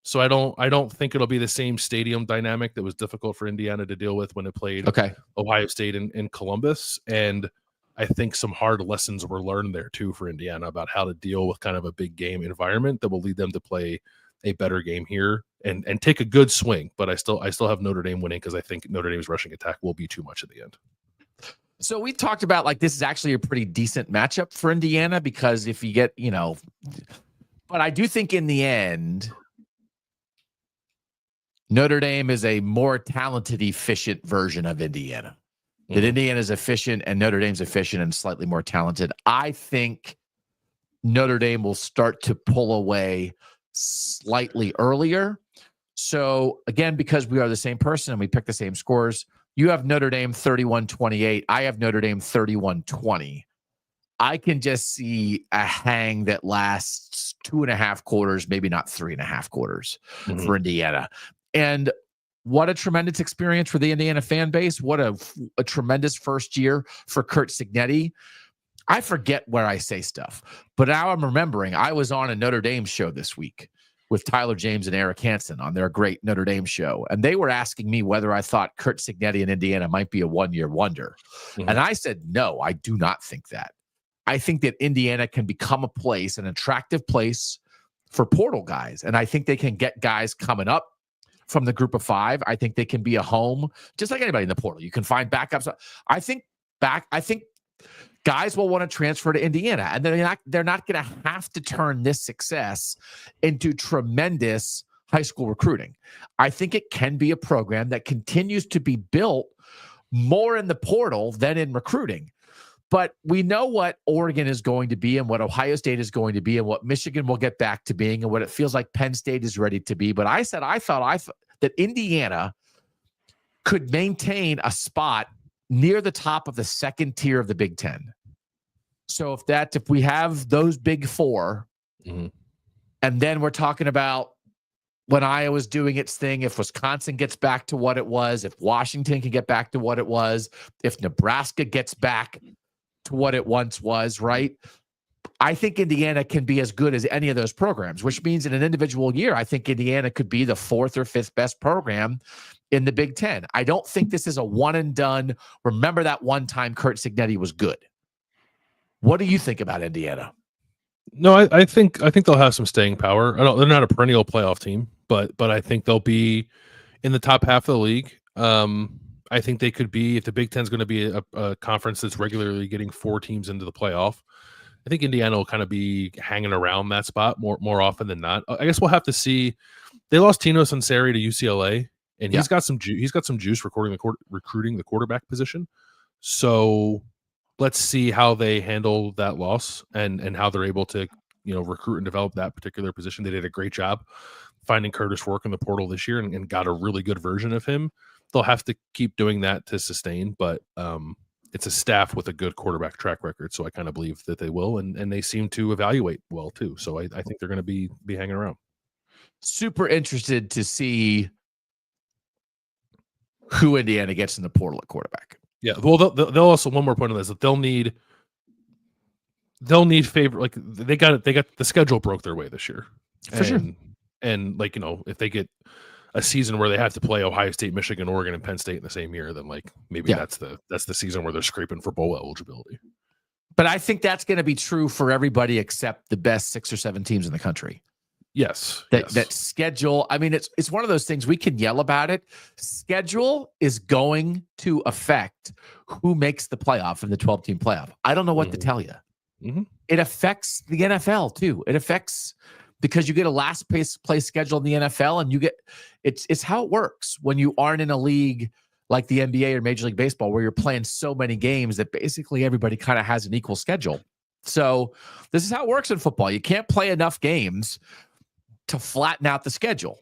So I don't think it'll be the same stadium dynamic that was difficult for Indiana to deal with when it played Ohio State in Columbus. And I think some hard lessons were learned there too for Indiana about how to deal with kind of a big game environment that will lead them to play a better game here and take a good swing. But I still have Notre Dame winning because I think Notre Dame's rushing attack will be too much at the end. So we talked about like this is actually a pretty decent matchup for Indiana because if you get, but I do think in the end, Notre Dame is a more talented, efficient version of Indiana. That Indiana is efficient and Notre Dame's efficient and slightly more talented. I think Notre Dame will start to pull away slightly earlier. So again, because we are the same person and we pick the same scores, you have Notre Dame 31-28. I have Notre Dame 31-20. I can just see a hang that lasts 2.5 quarters, maybe not 3.5 quarters for Indiana. And what a tremendous experience for the Indiana fan base. What a tremendous first year for Curt Cignetti. I forget where I say stuff, but now I'm remembering I was on a Notre Dame show this week with Tyler James and Eric Hansen on their great Notre Dame show. And they were asking me whether I thought Curt Cignetti in Indiana might be a one-year wonder. And I said, no, I do not think that. I think that Indiana can become a place, an attractive place for portal guys. And I think they can get guys coming up from the group of 5. I think they can be a home, just like anybody in the portal. You can find backups. I think guys will want to transfer to Indiana, and they're not going to have to turn this success into tremendous high school recruiting. I think it can be a program that continues to be built more in the portal than in recruiting. But we know what Oregon is going to be and what Ohio State is going to be and what Michigan will get back to being and what it feels like Penn State is ready to be. But I thought that Indiana could maintain a spot near the top of the second tier of the Big Ten. So if we have those big 4, and then we're talking about when Iowa's doing its thing, if Wisconsin gets back to what it was, if Washington can get back to what it was, if Nebraska gets back to what it once was, right? I think Indiana can be as good as any of those programs, which means in an individual year, I think Indiana could be the 4th or 5th best program in the Big Ten. I don't think this is a one and done. Remember that one time Curt Cignetti was good. What do you think about Indiana? No, I think they'll have some staying power. They're not a perennial playoff team, but I think they'll be in the top half of the league. I think they could be, if the Big Ten is going to be a conference that's regularly getting 4 teams into the playoff, I think Indiana will kind of be hanging around that spot more often than not. I guess we'll have to see. They lost Tino Sunseri to UCLA, and he's got some juice recruiting the quarterback position. So let's see how they handle that loss and how they're able to recruit and develop that particular position. They did a great job finding Curtis Rourke in the portal this year and got a really good version of him. They'll have to keep doing that to sustain, but it's a staff with a good quarterback track record, so I kind of believe that they will, and they seem to evaluate well too. So I think they're going to be hanging around. Super interested to see who Indiana gets in the portal at quarterback. Yeah, well, they'll also, one more point on this, that they'll need favor. Like they got the schedule broke their way this year for sure, and if they get a season where they have to play Ohio State, Michigan, Oregon, and Penn State in the same year, then maybe that's the season where they're scraping for bowl eligibility. But I think that's going to be true for everybody except the best 6 or 7 teams in the country. Yes. That schedule. I mean, it's one of those things we can yell about it. Schedule is going to affect who makes the playoff in the 12-team playoff. I don't know what to tell you. It affects the NFL too. It affects, because you get a last place schedule in the NFL, and you get it's how it works when you aren't in a league like the NBA or Major League Baseball where you're playing so many games that basically everybody kind of has an equal schedule. So this is how it works in football. You can't play enough games to flatten out the schedule.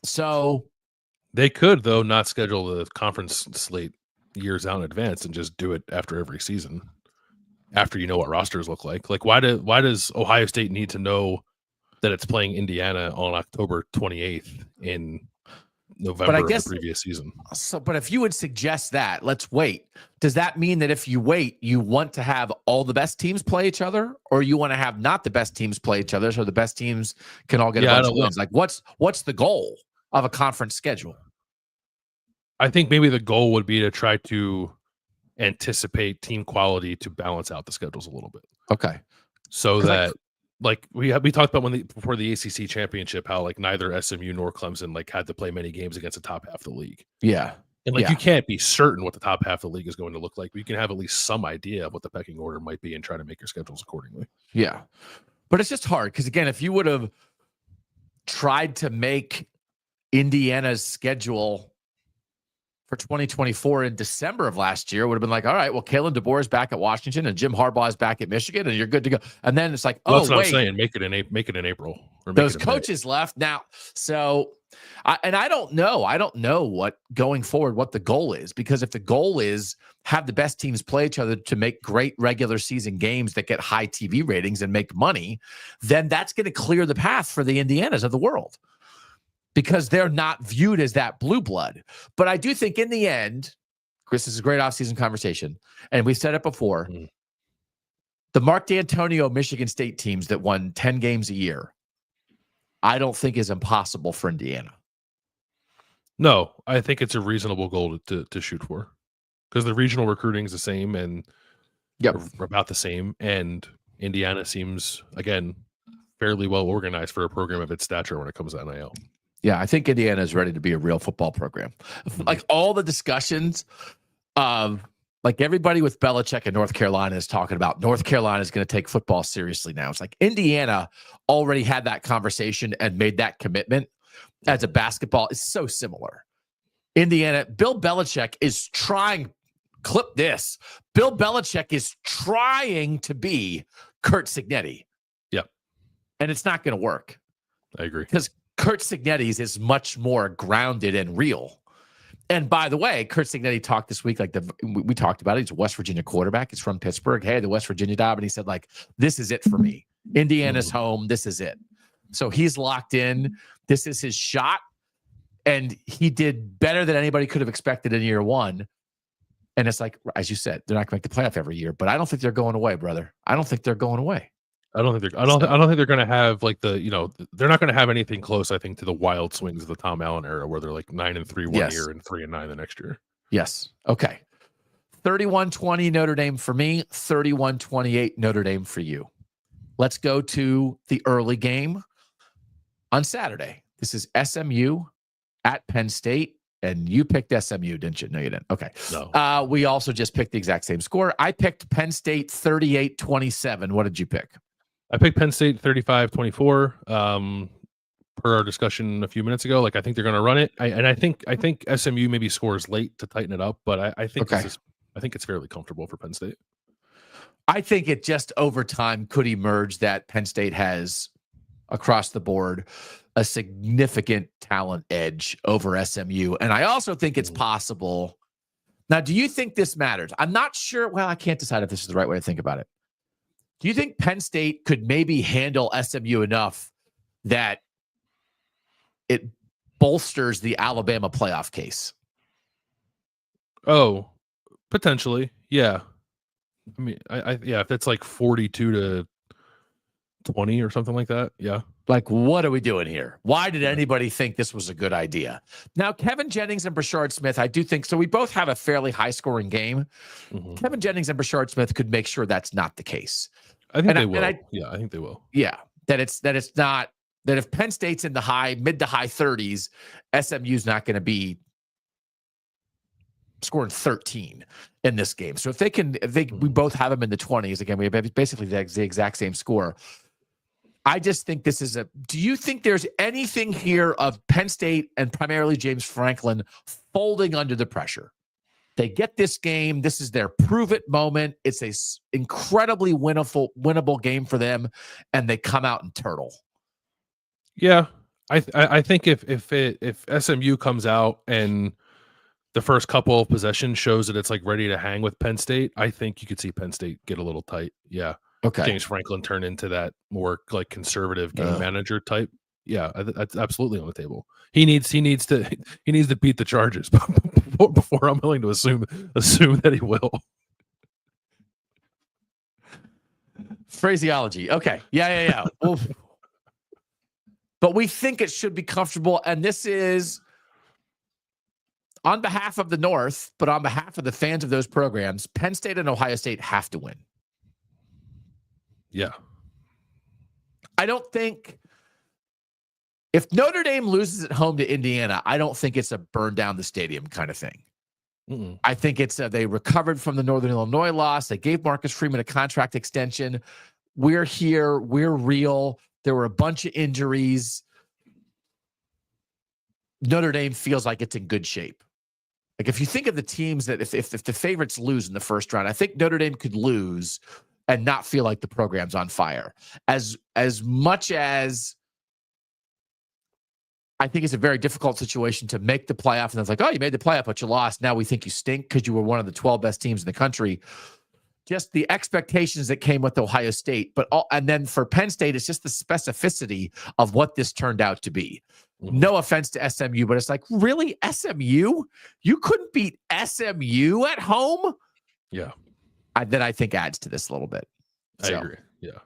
So they could, though, not schedule the conference slate years out in advance and just do it after every season. after you know what rosters look like. Like, why does Ohio State need to know that it's playing Indiana on October 28th in November of the previous season? So, but if you would suggest that, let's wait. Does that mean that if you wait, you want to have all the best teams play each other, or you want to have not the best teams play each other so the best teams can all get a bunch of wins? Like, what's the goal of a conference schedule? I think maybe the goal would be to try to anticipate team quality to balance out the schedules a little bit. Okay. So that like we talked about before the ACC championship, how like neither SMU nor Clemson like had to play many games against the top half of the league. Yeah. And like you can't be certain what the top half of the league is going to look like, but you can have at least some idea of what the pecking order might be and try to make your schedules accordingly. Yeah. But it's just hard because again, if you would have tried to make Indiana's schedule for 2024 in December of last year, would have been like, all right, well, Kalen DeBoer is back at Washington and Jim Harbaugh is back at Michigan, and you're good to go. And then it's like, that's what I'm saying. Make it in April. Or those coaches left now. So, I don't know. I don't know what going forward, what the goal is, because if the goal is have the best teams play each other to make great regular season games that get high TV ratings and make money, then that's going to clear the path for the Indianas of the world, because they're not viewed as that blue blood. But I do think in the end, Chris, this is a great offseason conversation, and we've said it before, the Mark D'Antonio Michigan State teams that won 10 games a year, I don't think is impossible for Indiana. No, I think it's a reasonable goal to shoot for, because the regional recruiting is the same and about the same. And Indiana seems, again, fairly well organized for a program of its stature when it comes to NIL. Yeah, I think Indiana is ready to be a real football program. Like all the discussions of like everybody with Belichick in North Carolina is talking about North Carolina is going to take football seriously now. It's like Indiana already had that conversation and made that commitment as a basketball. It's so similar. Indiana, Bill Belichick is trying, clip this, Bill Belichick is trying to be Curt Cignetti. Yep. And it's not going to work. I agree. Because Curt Cignetti's is much more grounded and real. And by the way, Curt Cignetti talked this week, like we talked about it. He's a West Virginia quarterback. He's from Pittsburgh. Hey, the West Virginia job. And he said, like, this is it for me. Indiana's home. This is it. So he's locked in. This is his shot. And he did better than anybody could have expected in year one. And it's like, as you said, they're not going to make the playoff every year, but I don't think they're going away, brother. I don't think they're going away. I don't think they're going to have like they're not going to have anything close, I think, to the wild swings of the Tom Allen era where they're like 9-3 one year and 3-9 the next year. Yes. Okay. 31-20 Notre Dame for me, 31-28 Notre Dame for you. Let's go to the early game on Saturday. This is SMU at Penn State, and you picked SMU, didn't you? No, you didn't. Okay. No. We also just picked the exact same score. I picked Penn State 38-27. What did you pick? I picked Penn State 35-24. Per our discussion a few minutes ago, like I think they're going to run it. I think SMU maybe scores late to tighten it up, but I think I think it's fairly comfortable for Penn State. I think it just over time could emerge that Penn State has across the board a significant talent edge over SMU, and I also think it's possible. Now, do you think this matters? I'm not sure. Well, I can't decide if this is the right way to think about it. Do you think Penn State could maybe handle SMU enough that it bolsters the Alabama playoff case? Oh, potentially. Yeah. I mean, if it's like 42-20 or something like that. Yeah. Like, what are we doing here? Why did anybody think this was a good idea? Now, Kevin Jennings and Brashard Smith, I do think so. We both have a fairly high scoring game. Mm-hmm. Kevin Jennings and Brashard Smith could make sure that's not the case. I think they will. I think they will. Yeah. That it's not, that if Penn State's in the mid to high 30s, SMU's not going to be scoring 13 in this game. So we both have them in the 20s. Again, we have basically the exact same score. I just think do you think there's anything here of Penn State and primarily James Franklin folding under the pressure? They get this game. This is their prove it moment. It's a incredibly winnable game for them, and they come out and turtle. Yeah, I think if SMU comes out and the first couple of possessions shows that it's like ready to hang with Penn State, I think you could see Penn State get a little tight. Yeah. Okay. James Franklin turn into that more like conservative game manager type. Yeah, that's absolutely on the table. He needs to beat the charges before I'm willing to assume that he will. Phraseology. Okay. Yeah. But we think it should be comfortable, and this is on behalf of the North, but on behalf of the fans of those programs. Penn State and Ohio State have to win. Yeah. I don't think if Notre Dame loses at home to Indiana, I don't think it's a burn down the stadium kind of thing. Mm-mm. I think it's they recovered from the Northern Illinois loss. They gave Marcus Freeman a contract extension. We're here. We're real. There were a bunch of injuries. Notre Dame feels like it's in good shape. Like if you think of the teams that if the favorites lose in the first round, I think Notre Dame could lose and not feel like the program's on fire. As much as I think it's a very difficult situation to make the playoff, and it's like, oh, you made the playoff, but you lost. Now we think you stink because you were one of the 12 best teams in the country. Just the expectations that came with Ohio State, and then for Penn State, it's just the specificity of what this turned out to be. Mm-hmm. No offense to SMU, but it's like, really, SMU? You couldn't beat SMU at home? Yeah. That I think adds to this a little bit. I agree. Yeah.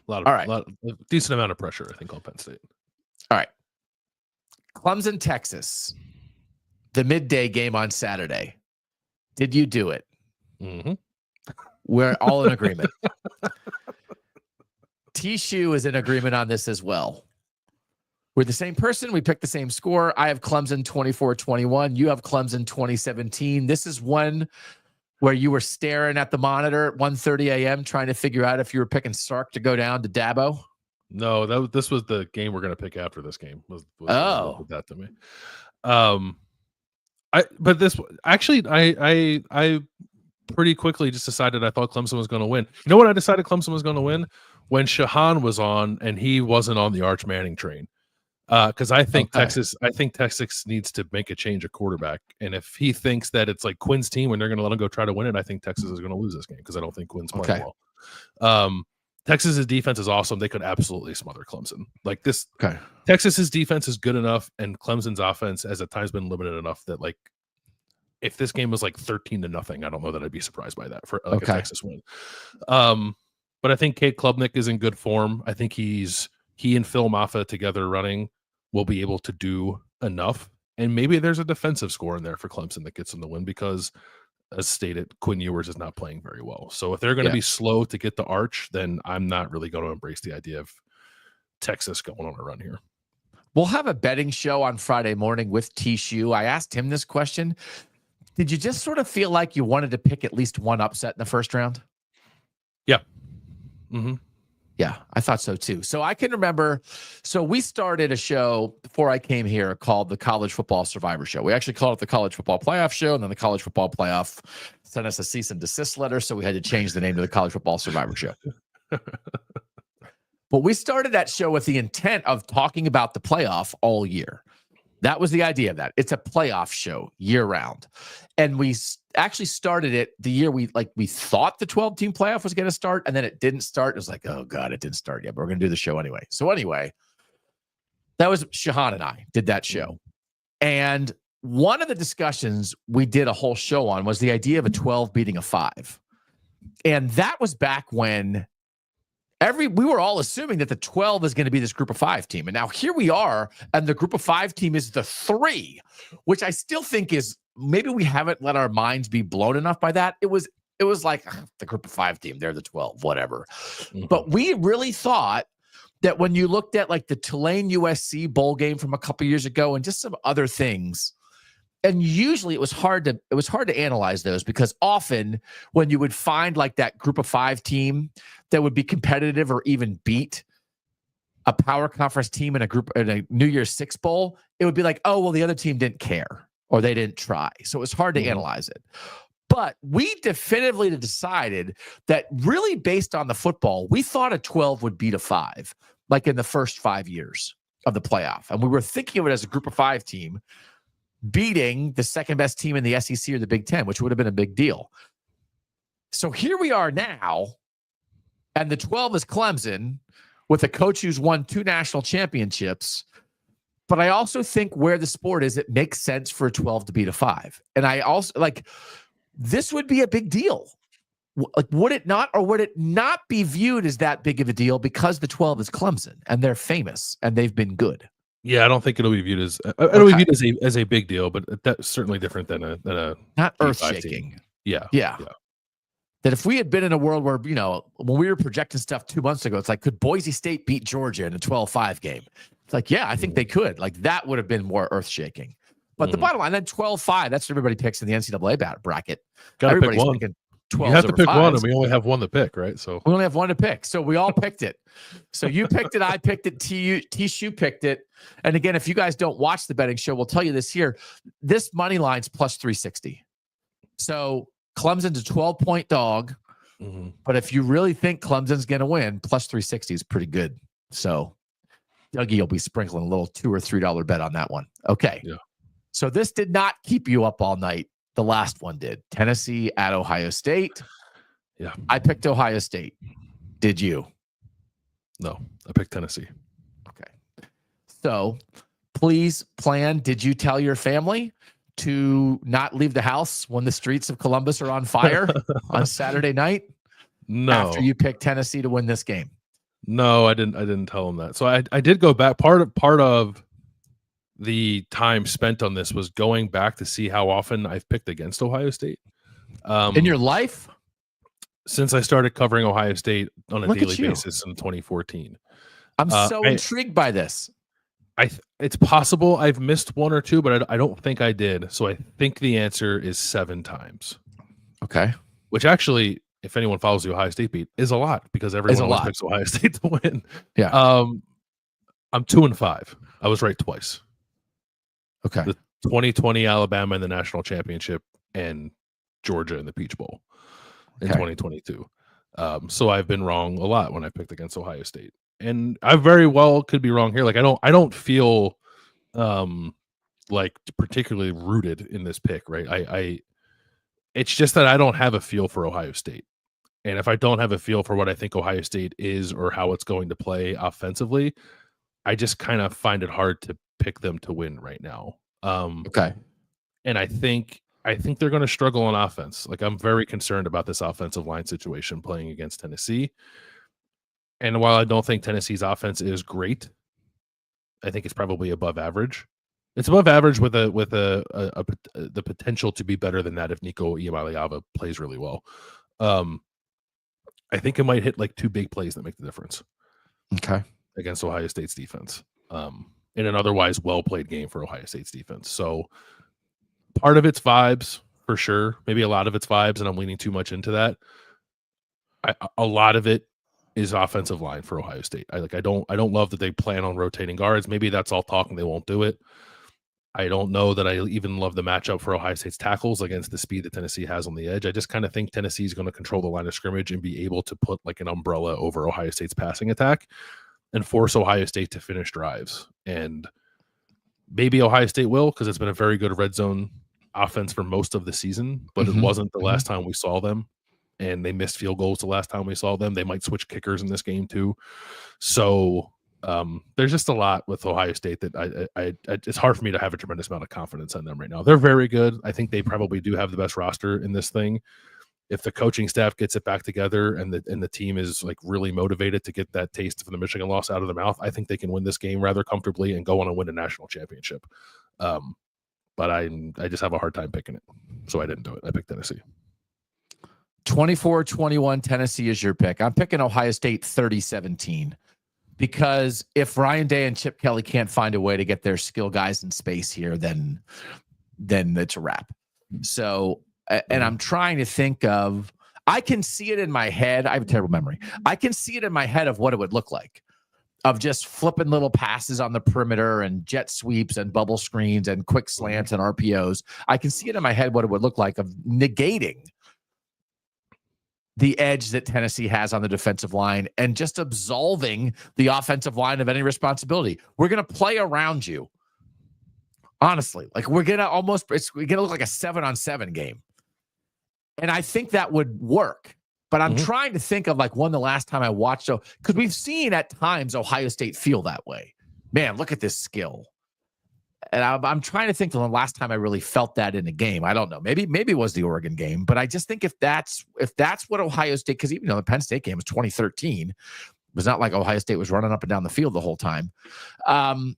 A decent amount of pressure, I think, on Penn State. All right. Clemson, Texas, the midday game on Saturday. Did you do it? Mm-hmm. We're all in agreement. T-Shoe is in agreement on this as well. We're the same person. We picked the same score. I have Clemson 24-21. You have Clemson 2017. This is one where you were staring at the monitor at 1:30 a.m. trying to figure out if you were picking Sark to go down to Dabo. No, this was the game we're going to pick after this game. Was that to me? I pretty quickly just decided I thought Clemson was going to win. You know what I decided Clemson was going to win? When Shahan was on and he wasn't on the Arch Manning train. Because I think Texas needs to make a change of quarterback. And if he thinks that it's like Quinn's team and they're going to let him go try to win it, I think Texas is going to lose this game because I don't think Quinn's playing well. Texas's defense is awesome. They could absolutely smother Clemson. Like this, Texas's defense is good enough, and Clemson's offense has at times been limited enough that like if this game was like 13-0, I don't know that I'd be surprised by that for like a Texas win. But I think Cade Klubnik is in good form. I think he and Phil Maffa together running will be able to do enough. And maybe there's a defensive score in there for Clemson that gets them the win because, as stated, Quinn Ewers is not playing very well. So if they're going to be slow to get the Arch, then I'm not really going to embrace the idea of Texas going on a run here. We'll have a betting show on Friday morning with T-Shoe. I asked him this question. Did you just sort of feel like you wanted to pick at least one upset in the first round? Yeah. Mm-hmm. Yeah, I thought so too. So I can remember, we started a show before I came here called the College Football Survivor Show. We actually called it the College Football Playoff Show, and then the College Football Playoff sent us a cease and desist letter, so we had to change the name to the College Football Survivor Show. But we started that show with the intent of talking about the playoff all year. That was the idea of that. It's a playoff show year round. And we actually started it the year we thought the 12-team playoff was going to start, and then it didn't start. It was like, oh God, it didn't start yet, but we're going to do the show anyway. So anyway, that was Shahan and I did that show. And one of the discussions we did a whole show on was the idea of a 12 beating a 5. And that was back when we were all assuming that the 12 is going to be this group of 5 team. And now here we are, and the group of 5 team is the 3, which I still think is, maybe we haven't let our minds be blown enough by that. It was like the group of 5 team, they're the 12, whatever. Mm-hmm. But we really thought that when you looked at like the Tulane USC bowl game from a couple years ago and just some other things, and usually it was hard to analyze those because often when you would find like that group of 5 team that would be competitive or even beat a power conference team in a New Year's Six bowl, it would be like, oh, well, the other team didn't care or they didn't try. So it was hard to analyze it. But we definitively decided that really based on the football, we thought a 12 would beat a 5, like in the first 5 years of the playoff. And we were thinking of it as a group of 5 team. beating the second best team in the SEC or the Big Ten, which would have been a big deal. So here we are now, and the 12 is Clemson with a coach who's won 2 national championships. But I also think where the sport is, it makes sense for a 12 to beat a 5. And I also this would be a big deal. Like, would it not, or would it not be viewed as that big of a deal because the 12 is Clemson and they're famous and they've been good? Yeah, I don't think it'll be viewed as it'll be viewed as a big deal, but that's certainly different than a not earth shaking. Yeah. That if we had been in a world where, when we were projecting stuff 2 months ago, it's like, could Boise State beat Georgia in a 12-5 game? It's like, yeah, I think they could. Like, that would have been more earth shaking. But the bottom line, then 12-5, that's what everybody picks in the NCAA bracket. Gotta pick one. You have to pick one, and we only have one to pick, right? So we only have one to pick. So we all picked it. So you picked it, I picked it, Tishu picked it. And again, if you guys don't watch the betting show, we'll tell you this here. This money line's plus 360. So Clemson's a 12-point dog. Mm-hmm. But if you really think Clemson's going to win, plus 360 is pretty good. So Dougie will be sprinkling a little $2 or $3 bet on that one. Okay. Yeah. So this did not keep you up all night. The last one did. Tennessee at Ohio State. Yeah. I picked Ohio State. Did you? No, I picked Tennessee. Okay. So please plan. Did you tell your family to not leave the house when the streets of Columbus are on fire on Saturday night? No. After you picked Tennessee to win this game? No, I didn't tell them that. So I did go back. Part of the time spent on this was going back to see how often I've picked against Ohio State. In your life? Since I started covering Ohio State on a daily basis in 2014. I'm so intrigued by this. It's possible I've missed one or two, but I don't think I did. So I think the answer is 7 times. Okay. Which actually, if anyone follows the Ohio State beat, is a lot because everyone always picks Ohio State to win. Yeah. I'm 2-5. I was right twice. Okay. The 2020 Alabama in the national championship and Georgia in the Peach Bowl in 2022. So I've been wrong a lot when I picked against Ohio State, and I very well could be wrong here. Like I don't feel like particularly rooted in this pick, right? It's just that I don't have a feel for Ohio State, and if I don't have a feel for what I think Ohio State is or how it's going to play offensively, I just kind of find it hard to pick them to win right now. Okay. And I think they're going to struggle on offense. Like, I'm very concerned about this offensive line situation playing against Tennessee. And while I don't think Tennessee's offense is great, I think it's probably above average. It's above average with the potential to be better than that if Nico Iamaleava plays really well. I think it might hit like 2 big plays that make the difference. Okay. Against Ohio State's defense. In an otherwise well-played game for Ohio State's defense. So part of it's vibes, for sure. Maybe a lot of it's vibes, and I'm leaning too much into that. A lot of it is offensive line for Ohio State. I don't love that they plan on rotating guards. Maybe that's all talk and they won't do it. I don't know that I even love the matchup for Ohio State's tackles against the speed that Tennessee has on the edge. I just kind of think Tennessee is going to control the line of scrimmage and be able to put like an umbrella over Ohio State's passing attack and force Ohio State to finish drives. And maybe Ohio State will, because it's been a very good red zone offense for most of the season, but it wasn't the last time we saw them. And they missed field goals the last time we saw them. They might switch kickers in this game too. So there's just a lot with Ohio State that it's hard for me to have a tremendous amount of confidence in them right now. They're very good. I think they probably do have the best roster in this thing. If the coaching staff gets it back together and the team is like really motivated to get that taste from the Michigan loss out of their mouth, I think they can win this game rather comfortably and go on and win a national championship. But I just have a hard time picking it. So I didn't do it. I picked Tennessee. 24-21 Tennessee is your pick. I'm picking Ohio State 30-17 because if Ryan Day and Chip Kelly can't find a way to get their skill guys in space here, then it's a wrap. So, and I'm trying to think of, I can see it in my head. I have a terrible memory. I can see it in my head of what it would look like, of just flipping little passes on the perimeter and jet sweeps and bubble screens and quick slants and RPOs. I can see it in my head what it would look like of negating the edge that Tennessee has on the defensive line and just absolving the offensive line of any responsibility. We're going to play around you Honestly, like we're gonna look like a 7-on-7 game, and I think that would work. But I'm trying to think of like the last time I watched, because we've seen at times Ohio State feel that way. Man, look at this skill. And I'm trying to think of the last time I really felt that in a game. I don't know. Maybe it was the Oregon game, but I just think if that's what Ohio State, because even though the Penn State game was 2013, it was not like Ohio State was running up and down the field the whole time. I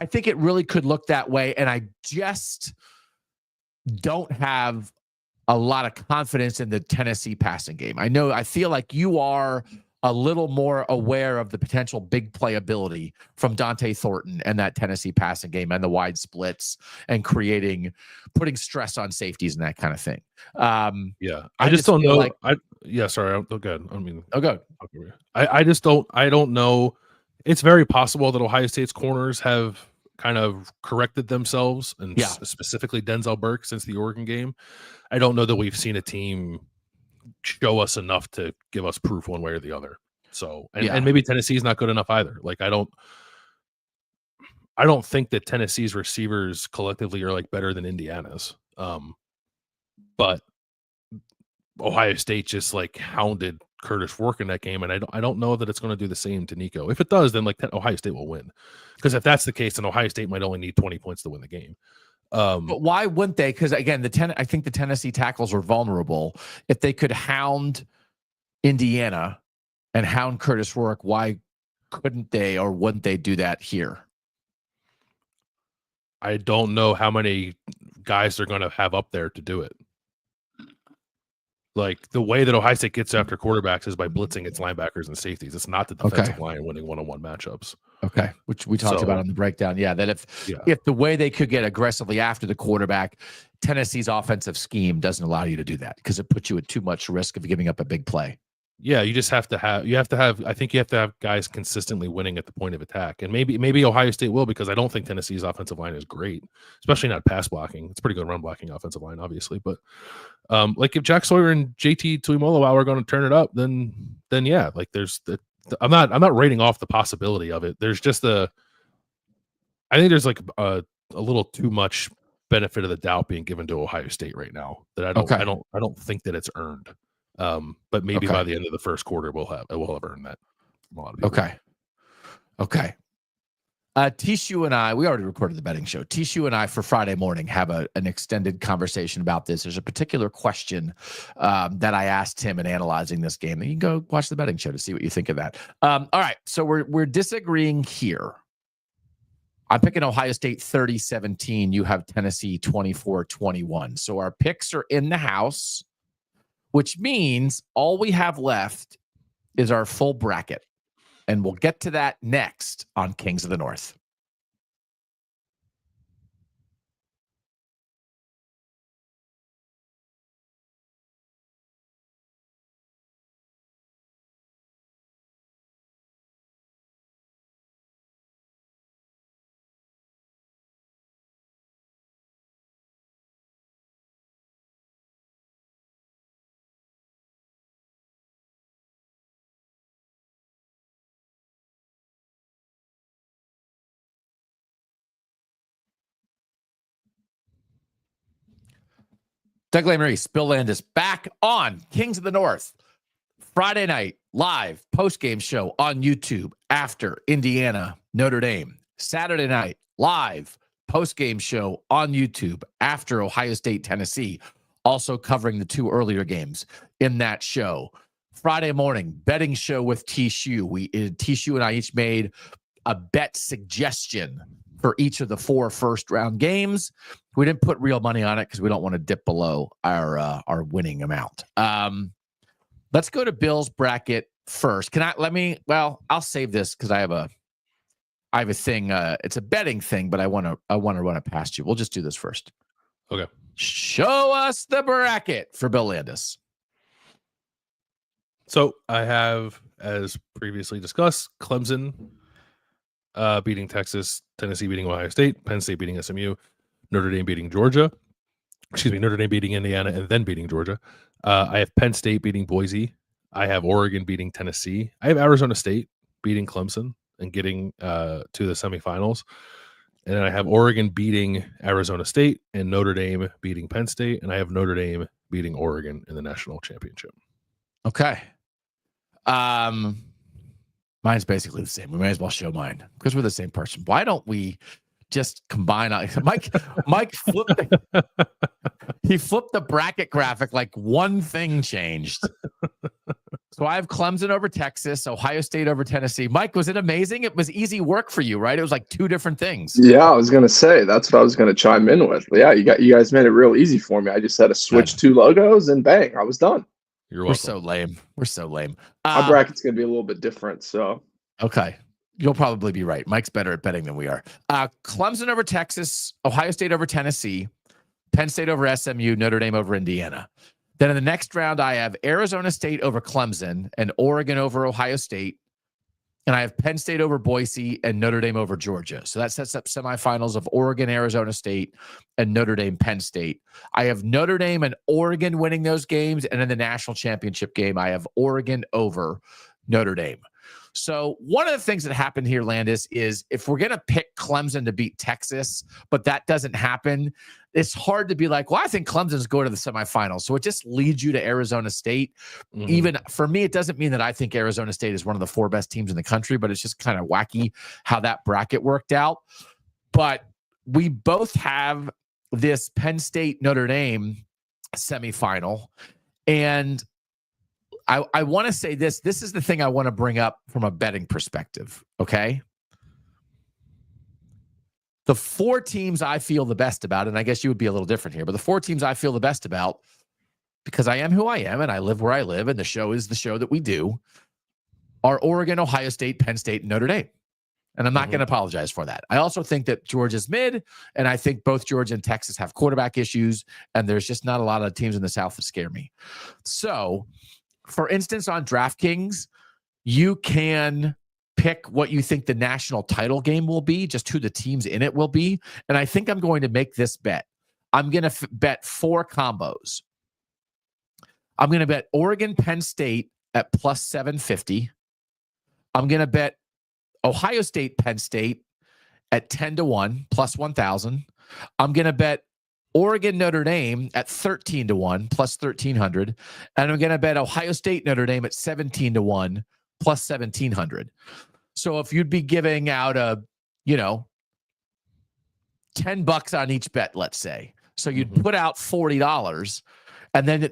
think it really could look that way, and I just don't have a lot of confidence in the Tennessee passing game. I feel like you are a little more aware of the potential big playability from Dante Thornton and that Tennessee passing game and the wide splits and putting stress on safeties and that kind of thing. I just don't know. Sorry. Go ahead. Go. I don't know. It's very possible that Ohio State's corners have kind of corrected themselves, and specifically Denzel Burke since the Oregon game. I don't know that we've seen a team show us enough to give us proof one way or the other. So, and maybe Tennessee's not good enough either. Like I don't think that Tennessee's receivers collectively are like better than Indiana's. But Ohio State just like hounded Curtis Rourke in that game, and I don't know that it's going to do the same to Nico. If it does, then like Ohio State will win. Because if that's the case, then Ohio State might only need 20 points to win the game. But why wouldn't they? Because again, I think the Tennessee tackles are vulnerable. If they could hound Indiana and hound Curtis Rourke, why couldn't they or wouldn't they do that here? I don't know how many guys they're going to have up there to do it. Like the way that Ohio State gets after quarterbacks is by blitzing its linebackers and safeties. It's not the defensive line winning one-on-one matchups. Okay, which we talked about on the breakdown. Yeah, that if the way they could get aggressively after the quarterback, Tennessee's offensive scheme doesn't allow you to do that because it puts you at too much risk of giving up a big play. Yeah, you have to have guys consistently winning at the point of attack. And maybe Ohio State will, because I don't think Tennessee's offensive line is great, especially not pass blocking. It's pretty good run blocking offensive line, obviously. But like if Jack Sawyer and JT Tuimoloau are going to turn it up, then yeah, like I'm not rating off the possibility of it. There's just I think there's like a little too much benefit of the doubt being given to Ohio State right now that I don't think that it's earned. But maybe by the end of the first quarter we'll have earned that from a lot of people. Okay. Tishu and I, we already recorded the betting show. Tishu and I for Friday morning have an extended conversation about this. There's a particular question that I asked him in analyzing this game. You can go watch the betting show to see what you think of that. All right, so we're disagreeing here. I'm picking Ohio State 30-17. You have Tennessee 24-21. So our picks are in the house, which means all we have left is our full bracket. And we'll get to that next on Kings of the North. Doug Lesmerises, Bill Landis, back on Kings of the North. Friday night, live post-game show on YouTube after Indiana, Notre Dame. Saturday night, live post-game show on YouTube after Ohio State, Tennessee. Also covering the two earlier games in that show. Friday morning, betting show with Tishu. Tishu and I each made a bet suggestion for each of the 4 first-round games. We didn't put real money on it because we don't want to dip below our winning amount. Let's go to Bill's bracket first. I'll save this because I have a thing. It's a betting thing, but I want to run it past you. We'll just do this first. Okay. Show us the bracket for Bill Landis. So I have, as previously discussed, Clemson beating Texas, Tennessee beating Ohio State, Penn State beating SMU, Notre Dame beating Georgia. Notre Dame beating Indiana and then beating Georgia. I have Penn State beating Boise. I have Oregon beating Tennessee. I have Arizona State beating Clemson and getting to the semifinals. And then I have Oregon beating Arizona State and Notre Dame beating Penn State. And I have Notre Dame beating Oregon in the national championship. Okay. Mine's basically the same. We may as well show mine because we're the same person. Why don't we just combine? Mike flipped he flipped the bracket graphic like one thing changed. So I have Clemson over Texas, Ohio State over Tennessee. Mike, was it amazing? It was easy work for you, right? It was like two different things. Yeah, I was gonna say that's what I was gonna chime in with. Yeah, you guys made it real easy for me. I just had to switch two logos and bang, I was done. You're welcome. We're so lame. My bracket's gonna be a little bit different. So okay. You'll probably be right. Mike's better at betting than we are. Clemson over Texas, Ohio State over Tennessee, Penn State over SMU, Notre Dame over Indiana. Then in the next round, I have Arizona State over Clemson and Oregon over Ohio State. And I have Penn State over Boise and Notre Dame over Georgia. So that sets up semifinals of Oregon, Arizona State, and Notre Dame, Penn State. I have Notre Dame and Oregon winning those games. And in the national championship game, I have Oregon over Notre Dame. So one of the things that happened here, Landis, is if we're going to pick Clemson to beat Texas, but that doesn't happen, it's hard to be like, well, I think Clemson's going to the semifinals. So it just leads you to Arizona State. Mm-hmm. Even for me, it doesn't mean that I think Arizona State is one of the 4 best teams in the country, but it's just kind of wacky how that bracket worked out. But we both have this Penn State Notre Dame semifinal. And I want to say this. This is the thing I want to bring up from a betting perspective, okay? The 4 teams I feel the best about, and I guess you would be a little different here, but the 4 teams I feel the best about, because I am who I am and I live where I live and the show is the show that we do, are Oregon, Ohio State, Penn State, and Notre Dame. And I'm not going to apologize for that. I also think that Georgia's mid, and I think both Georgia and Texas have quarterback issues, and there's just not a lot of teams in the South that scare me. So, for instance, on DraftKings, you can pick what you think the national title game will be, just who the teams in it will be. And I think I'm going to make this bet. I'm going to bet 4 combos. I'm going to bet Oregon, Penn State at plus 750. I'm going to bet Ohio State, Penn State at 10-1, plus 1,000. I'm going to bet Oregon, Notre Dame at 13-1, plus 1,300. And I'm going to bet Ohio State, Notre Dame at 17-1, plus 1,700. So if you'd be giving out $10 on each bet, let's say. So you'd put out $40, and then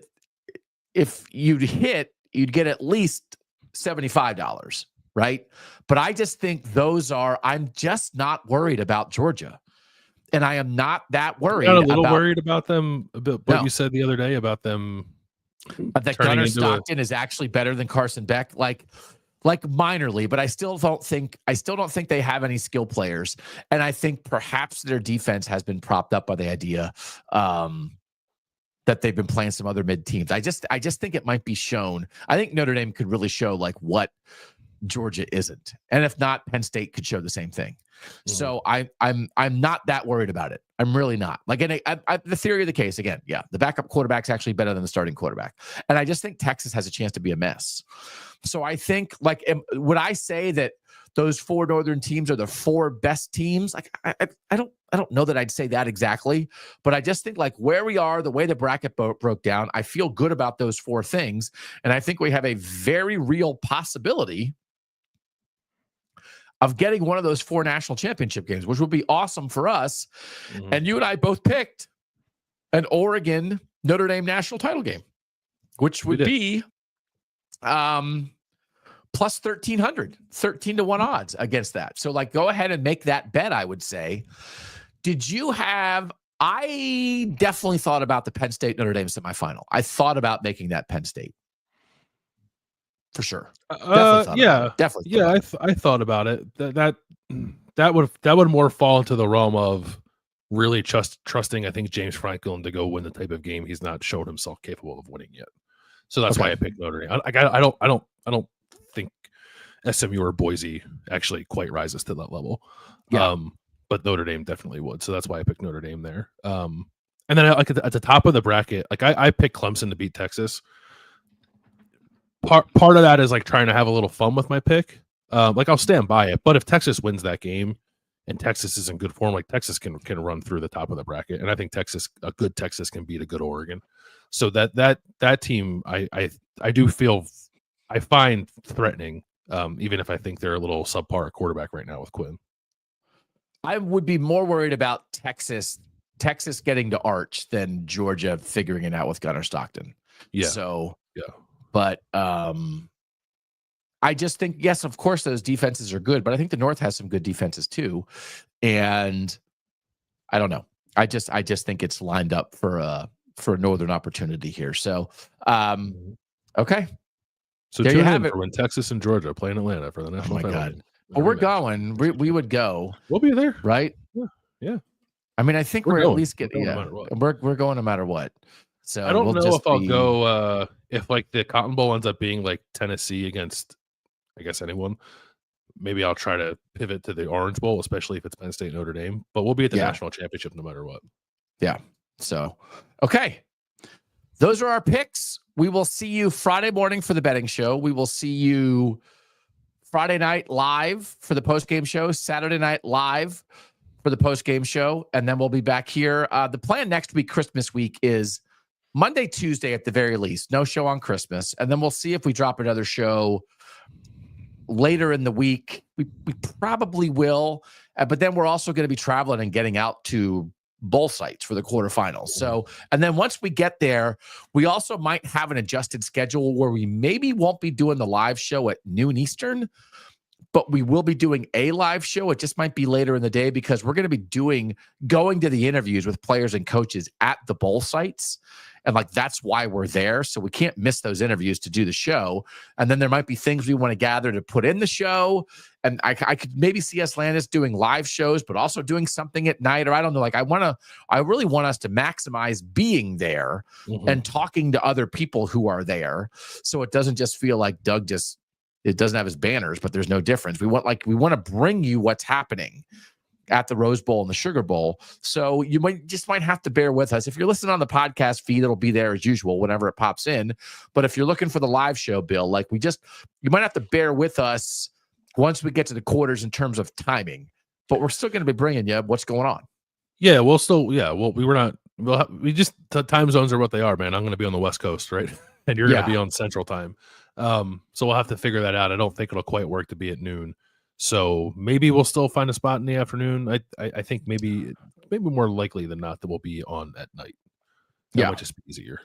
if you'd hit, you'd get at least $75, right? But I just think I'm just not worried about Georgia. And I am not that worried. You're not a little worried about them, about what you said the other day about them. That Gunnar Stockton is actually better than Carson Beck, like minorly, but I still don't think they have any skill players. And I think perhaps their defense has been propped up by the idea that they've been playing some other mid teams. I just think it might be shown. I think Notre Dame could really show like what Georgia isn't, and if not, Penn State could show the same thing. So I'm not that worried about it. I'm really not. Like, and the theory of the case again, yeah, the backup quarterback's actually better than the starting quarterback, and I just think Texas has a chance to be a mess. So I think, like, would I say that those 4 Northern teams are the 4 best teams? Like, I don't know that I'd say that exactly, but I just think like where we are, the way the bracket broke down, I feel good about those 4 things, and I think we have a very real possibility of getting one of those 4 national championship games, which would be awesome for us. And you and I both picked an Oregon Notre Dame national title game, which would be plus 1,300, 13-1 odds against that. So like, go ahead and make that bet, I would say. I definitely thought about the Penn State Notre Dame semifinal. I thought about making that Penn State. For sure. Definitely. I thought about it. That would more fall into the realm of really trusting, I think, James Franklin to go win the type of game he's not showed himself capable of winning yet. So that's why I picked Notre Dame. I don't think SMU or Boise actually quite rises to that level. Yeah. But Notre Dame definitely would. So that's why I picked Notre Dame there. And then like at the top of the bracket, like I picked Clemson to beat Texas. Part of that is like trying to have a little fun with my pick. Like I'll stand by it, but if Texas wins that game, and Texas is in good form. Like Texas can run through the top of the bracket, and I think a good Texas can beat a good Oregon. So that team, I find threatening, even if I think they're a little subpar at quarterback right now with Quinn. I would be more worried about Texas getting to Arch than Georgia figuring it out with Gunnar Stockton. Yeah. So yeah, but I just think, yes, of course, those defenses are good, but I think the North has some good defenses too. And I don't know. I just think it's lined up for a Northern opportunity here. So, okay. So there tune you have in it. For when Texas and Georgia play in Atlanta for the national title. God. Well, we're going. We would go. We'll be there, right? Yeah. I mean, I think we're at least getting. Yeah, we're going no matter what. So I don't know if I'll go if like the Cotton Bowl ends up being like Tennessee against, I guess, anyone. Maybe I'll try to pivot to the Orange Bowl, especially if it's Penn State Notre Dame. But we'll be at the national championship no matter what. Yeah. So, okay. Those are our picks. We will see you Friday morning for the betting show. We will see you Friday night live for the post-game show, Saturday night live for the post-game show, and then we'll be back here. The plan next week, Christmas week, is Monday, Tuesday at the very least. No show on Christmas. And then we'll see if we drop another show later in the week. We probably will. But then we're also going to be traveling and getting out to bowl sites for the quarterfinals. So, and then once we get there, we also might have an adjusted schedule where we maybe won't be doing the live show at noon Eastern, but we will be doing a live show. It just might be later in the day because we're going to be going to the interviews with players and coaches at the bowl sites. And like, that's why we're there. So we can't miss those interviews to do the show. And then there might be things we want to gather to put in the show. And I could maybe see us, Landis, doing live shows, but also doing something at night, or I don't know. Like I really want us to maximize being there and talking to other people who are there. So it doesn't just feel like Doug it doesn't have his banners, but there's no difference. We want to bring you what's happening at the Rose Bowl and the Sugar Bowl. So you might have to bear with us. If you're listening on the podcast feed, it'll be there as usual whenever it pops in. But if you're looking for the live show, Bill, you might have to bear with us once we get to the quarters in terms of timing. But we're still going to be bringing you what's going on. Yeah, time zones are what they are, man. I'm going to be on the West Coast, right? And you're going to be on Central Time. So we'll have to figure that out. I don't think it'll quite work to be at noon. So maybe we'll still find a spot in the afternoon. I think maybe more likely than not that we'll be on at night. That might just be easier.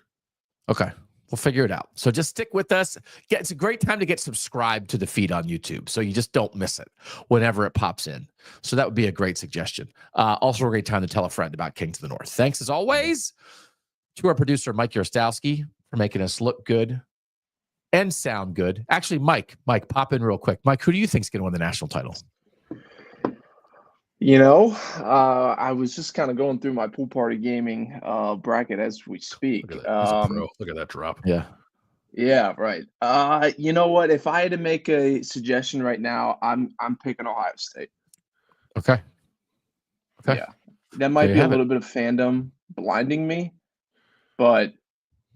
Okay. We'll figure it out. So just stick with us. Yeah, it's a great time to get subscribed to the feed on YouTube, so you just don't miss it whenever it pops in. So that would be a great suggestion. Also a great time to tell a friend about Kings of the North. Thanks, as always, to our producer, Mike Yarostowski, for making us look good and sound good. Actually, Mike, pop in real quick. Mike, who do you think is going to win the national title? I was just kind of going through my pool party gaming bracket as we speak. Look at that. He's a pro. Look at that drop. Yeah, right. You know what? If I had to make a suggestion right now, I'm picking Ohio State. Okay. Yeah, that might be a little bit of fandom blinding me, but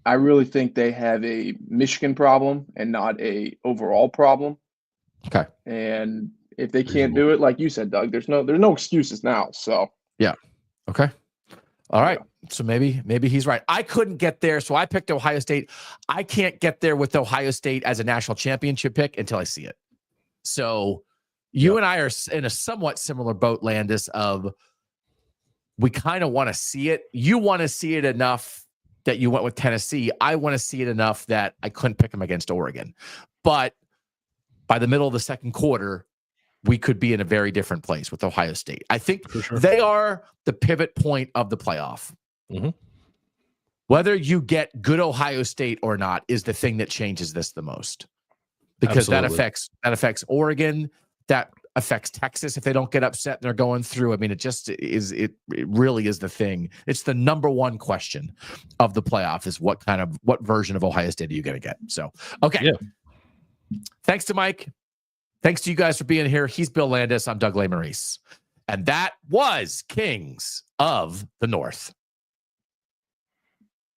I really think they have a Michigan problem and not a overall problem. Okay. And if they can't do it, like you said, Doug, there's no excuses now. So yeah. Okay. All right. Yeah. So maybe he's right. I couldn't get there, so I picked Ohio State. I can't get there with Ohio State as a national championship pick until I see it. So you and I are in a somewhat similar boat, Landis, of we kind of want to see it. You want to see it enough that you went with Tennessee. I want to see it enough that I couldn't pick them against Oregon. But by the middle of the second quarter, we could be in a very different place with Ohio State. I think they are the pivot point of the playoff. Whether you get good Ohio State or not is the thing that changes this the most, because that affects Oregon. That affects Texas if they don't get upset and they're going through. I mean, it really is the thing. It's the number one question of the playoff is what version of Ohio State are you going to get? So, okay. Yeah. Thanks to Mike. Thanks to you guys for being here. He's Bill Landis. I'm Doug Lesmerises. And that was Kings of the North.